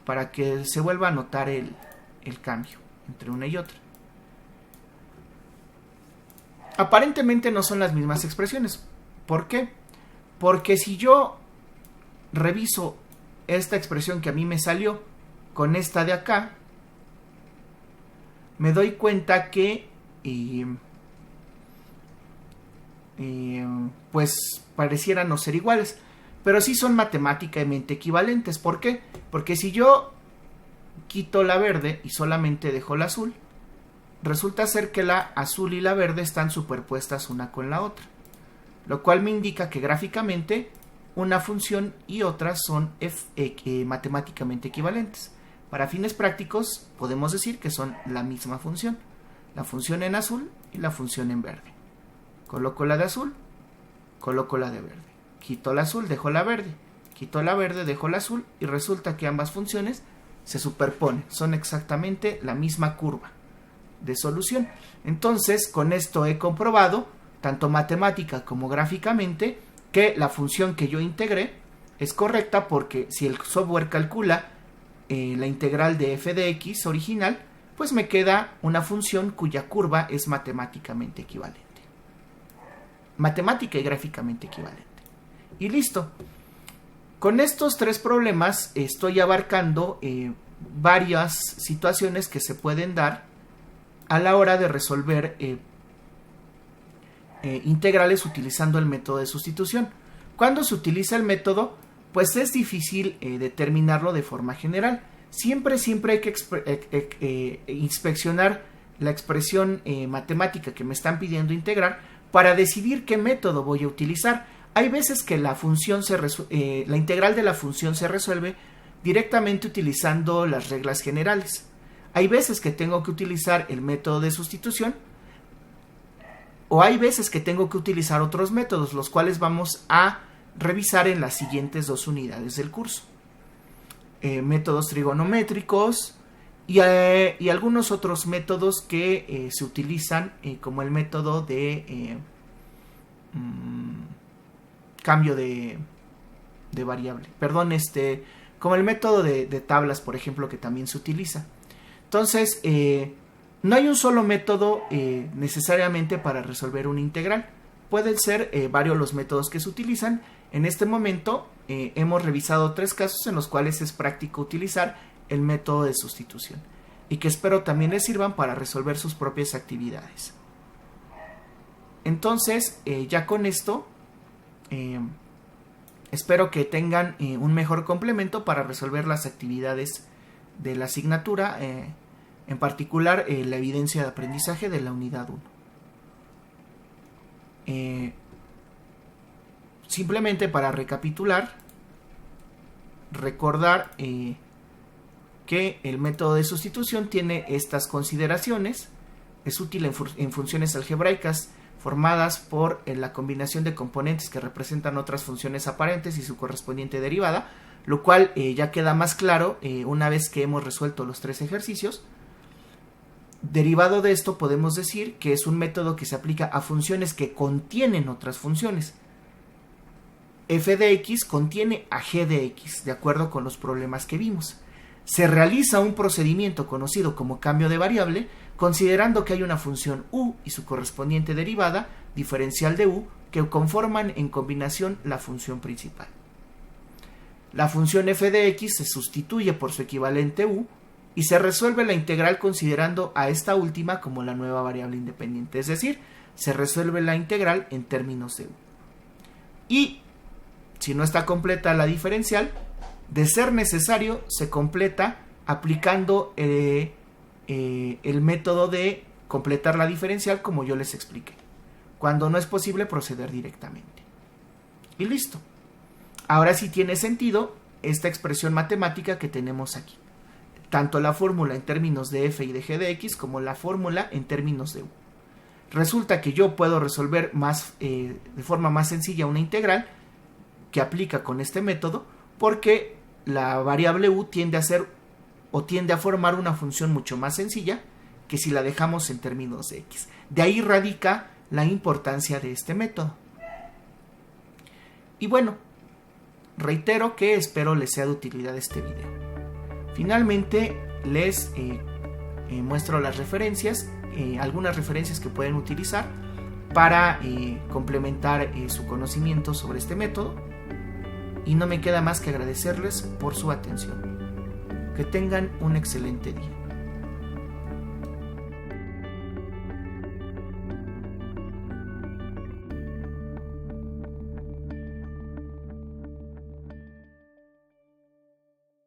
para que se vuelva a notar el cambio entre una y otra. Aparentemente no son las mismas expresiones. ¿Por qué? Porque si yo reviso esta expresión que a mí me salió con esta de acá, me doy cuenta que pues parecieran no ser iguales, pero sí son matemáticamente equivalentes. ¿Por qué? Porque si yo quito la verde y solamente dejo la azul, resulta ser que la azul y la verde están superpuestas una con la otra, lo cual me indica que gráficamente una función y otra son matemáticamente equivalentes. Para fines prácticos podemos decir que son la misma función, la función en azul y la función en verde. Coloco la de azul, coloco la de verde, quito la azul, dejo la verde, quito la verde, dejo la azul, y resulta que ambas funciones se superponen, son exactamente la misma curva de solución. Entonces, con esto he comprobado, tanto matemática como gráficamente, que la función que yo integré es correcta, porque si el software calcula la integral de f de x original, pues me queda una función cuya curva es matemáticamente equivalente. Matemática y gráficamente equivalente. Y listo. Con estos tres problemas estoy abarcando varias situaciones que se pueden dar a la hora de resolver integrales utilizando el método de sustitución. Cuando se utiliza el método, pues es difícil determinarlo de forma general. Siempre hay que inspeccionar la expresión matemática que me están pidiendo integrar para decidir qué método voy a utilizar. Hay veces que la integral de la función se resuelve directamente utilizando las reglas generales. Hay veces que tengo que utilizar el método de sustitución, o hay veces que tengo que utilizar otros métodos, los cuales vamos a revisar en las siguientes 2 unidades del curso. Métodos trigonométricos y algunos otros métodos que se utilizan, como el método de cambio de variable. Perdón, como el método de tablas, por ejemplo, que también se utiliza. Entonces, no hay un solo método necesariamente para resolver una integral. Pueden ser varios los métodos que se utilizan. En este momento hemos revisado 3 casos en los cuales es práctico utilizar el método de sustitución, y que espero también les sirvan para resolver sus propias actividades. Entonces, ya con esto, espero que tengan un mejor complemento para resolver las actividades de la asignatura, en particular la evidencia de aprendizaje de la unidad 1. Simplemente para recapitular, recordar que el método de sustitución tiene estas consideraciones. Es útil en funciones algebraicas formadas por la combinación de componentes que representan otras funciones aparentes y su correspondiente derivada, lo cual ya queda más claro una vez que hemos resuelto los 3 ejercicios. Derivado de esto, podemos decir que es un método que se aplica a funciones que contienen otras funciones. F de x contiene a g de x, de acuerdo con los problemas que vimos. Se realiza un procedimiento conocido como cambio de variable, considerando que hay una función u y su correspondiente derivada, diferencial de u, que conforman en combinación la función principal. La función f de x se sustituye por su equivalente u y se resuelve la integral considerando a esta última como la nueva variable independiente, es decir, se resuelve la integral en términos de u. Y si no está completa la diferencial, de ser necesario, se completa aplicando el método de completar la diferencial, como yo les expliqué. Cuando no es posible, proceder directamente. Y listo. Ahora sí tiene sentido esta expresión matemática que tenemos aquí. Tanto la fórmula en términos de f y de g de x, como la fórmula en términos de u. Resulta que yo puedo resolver de forma más sencilla una integral que aplica con este método, porque la variable u tiende a formar una función mucho más sencilla que si la dejamos en términos de x. De ahí radica la importancia de este método. Y bueno, reitero que espero les sea de utilidad este video. Finalmente les muestro las referencias, algunas referencias que pueden utilizar para complementar su conocimiento sobre este método. Y no me queda más que agradecerles por su atención. Que tengan un excelente día.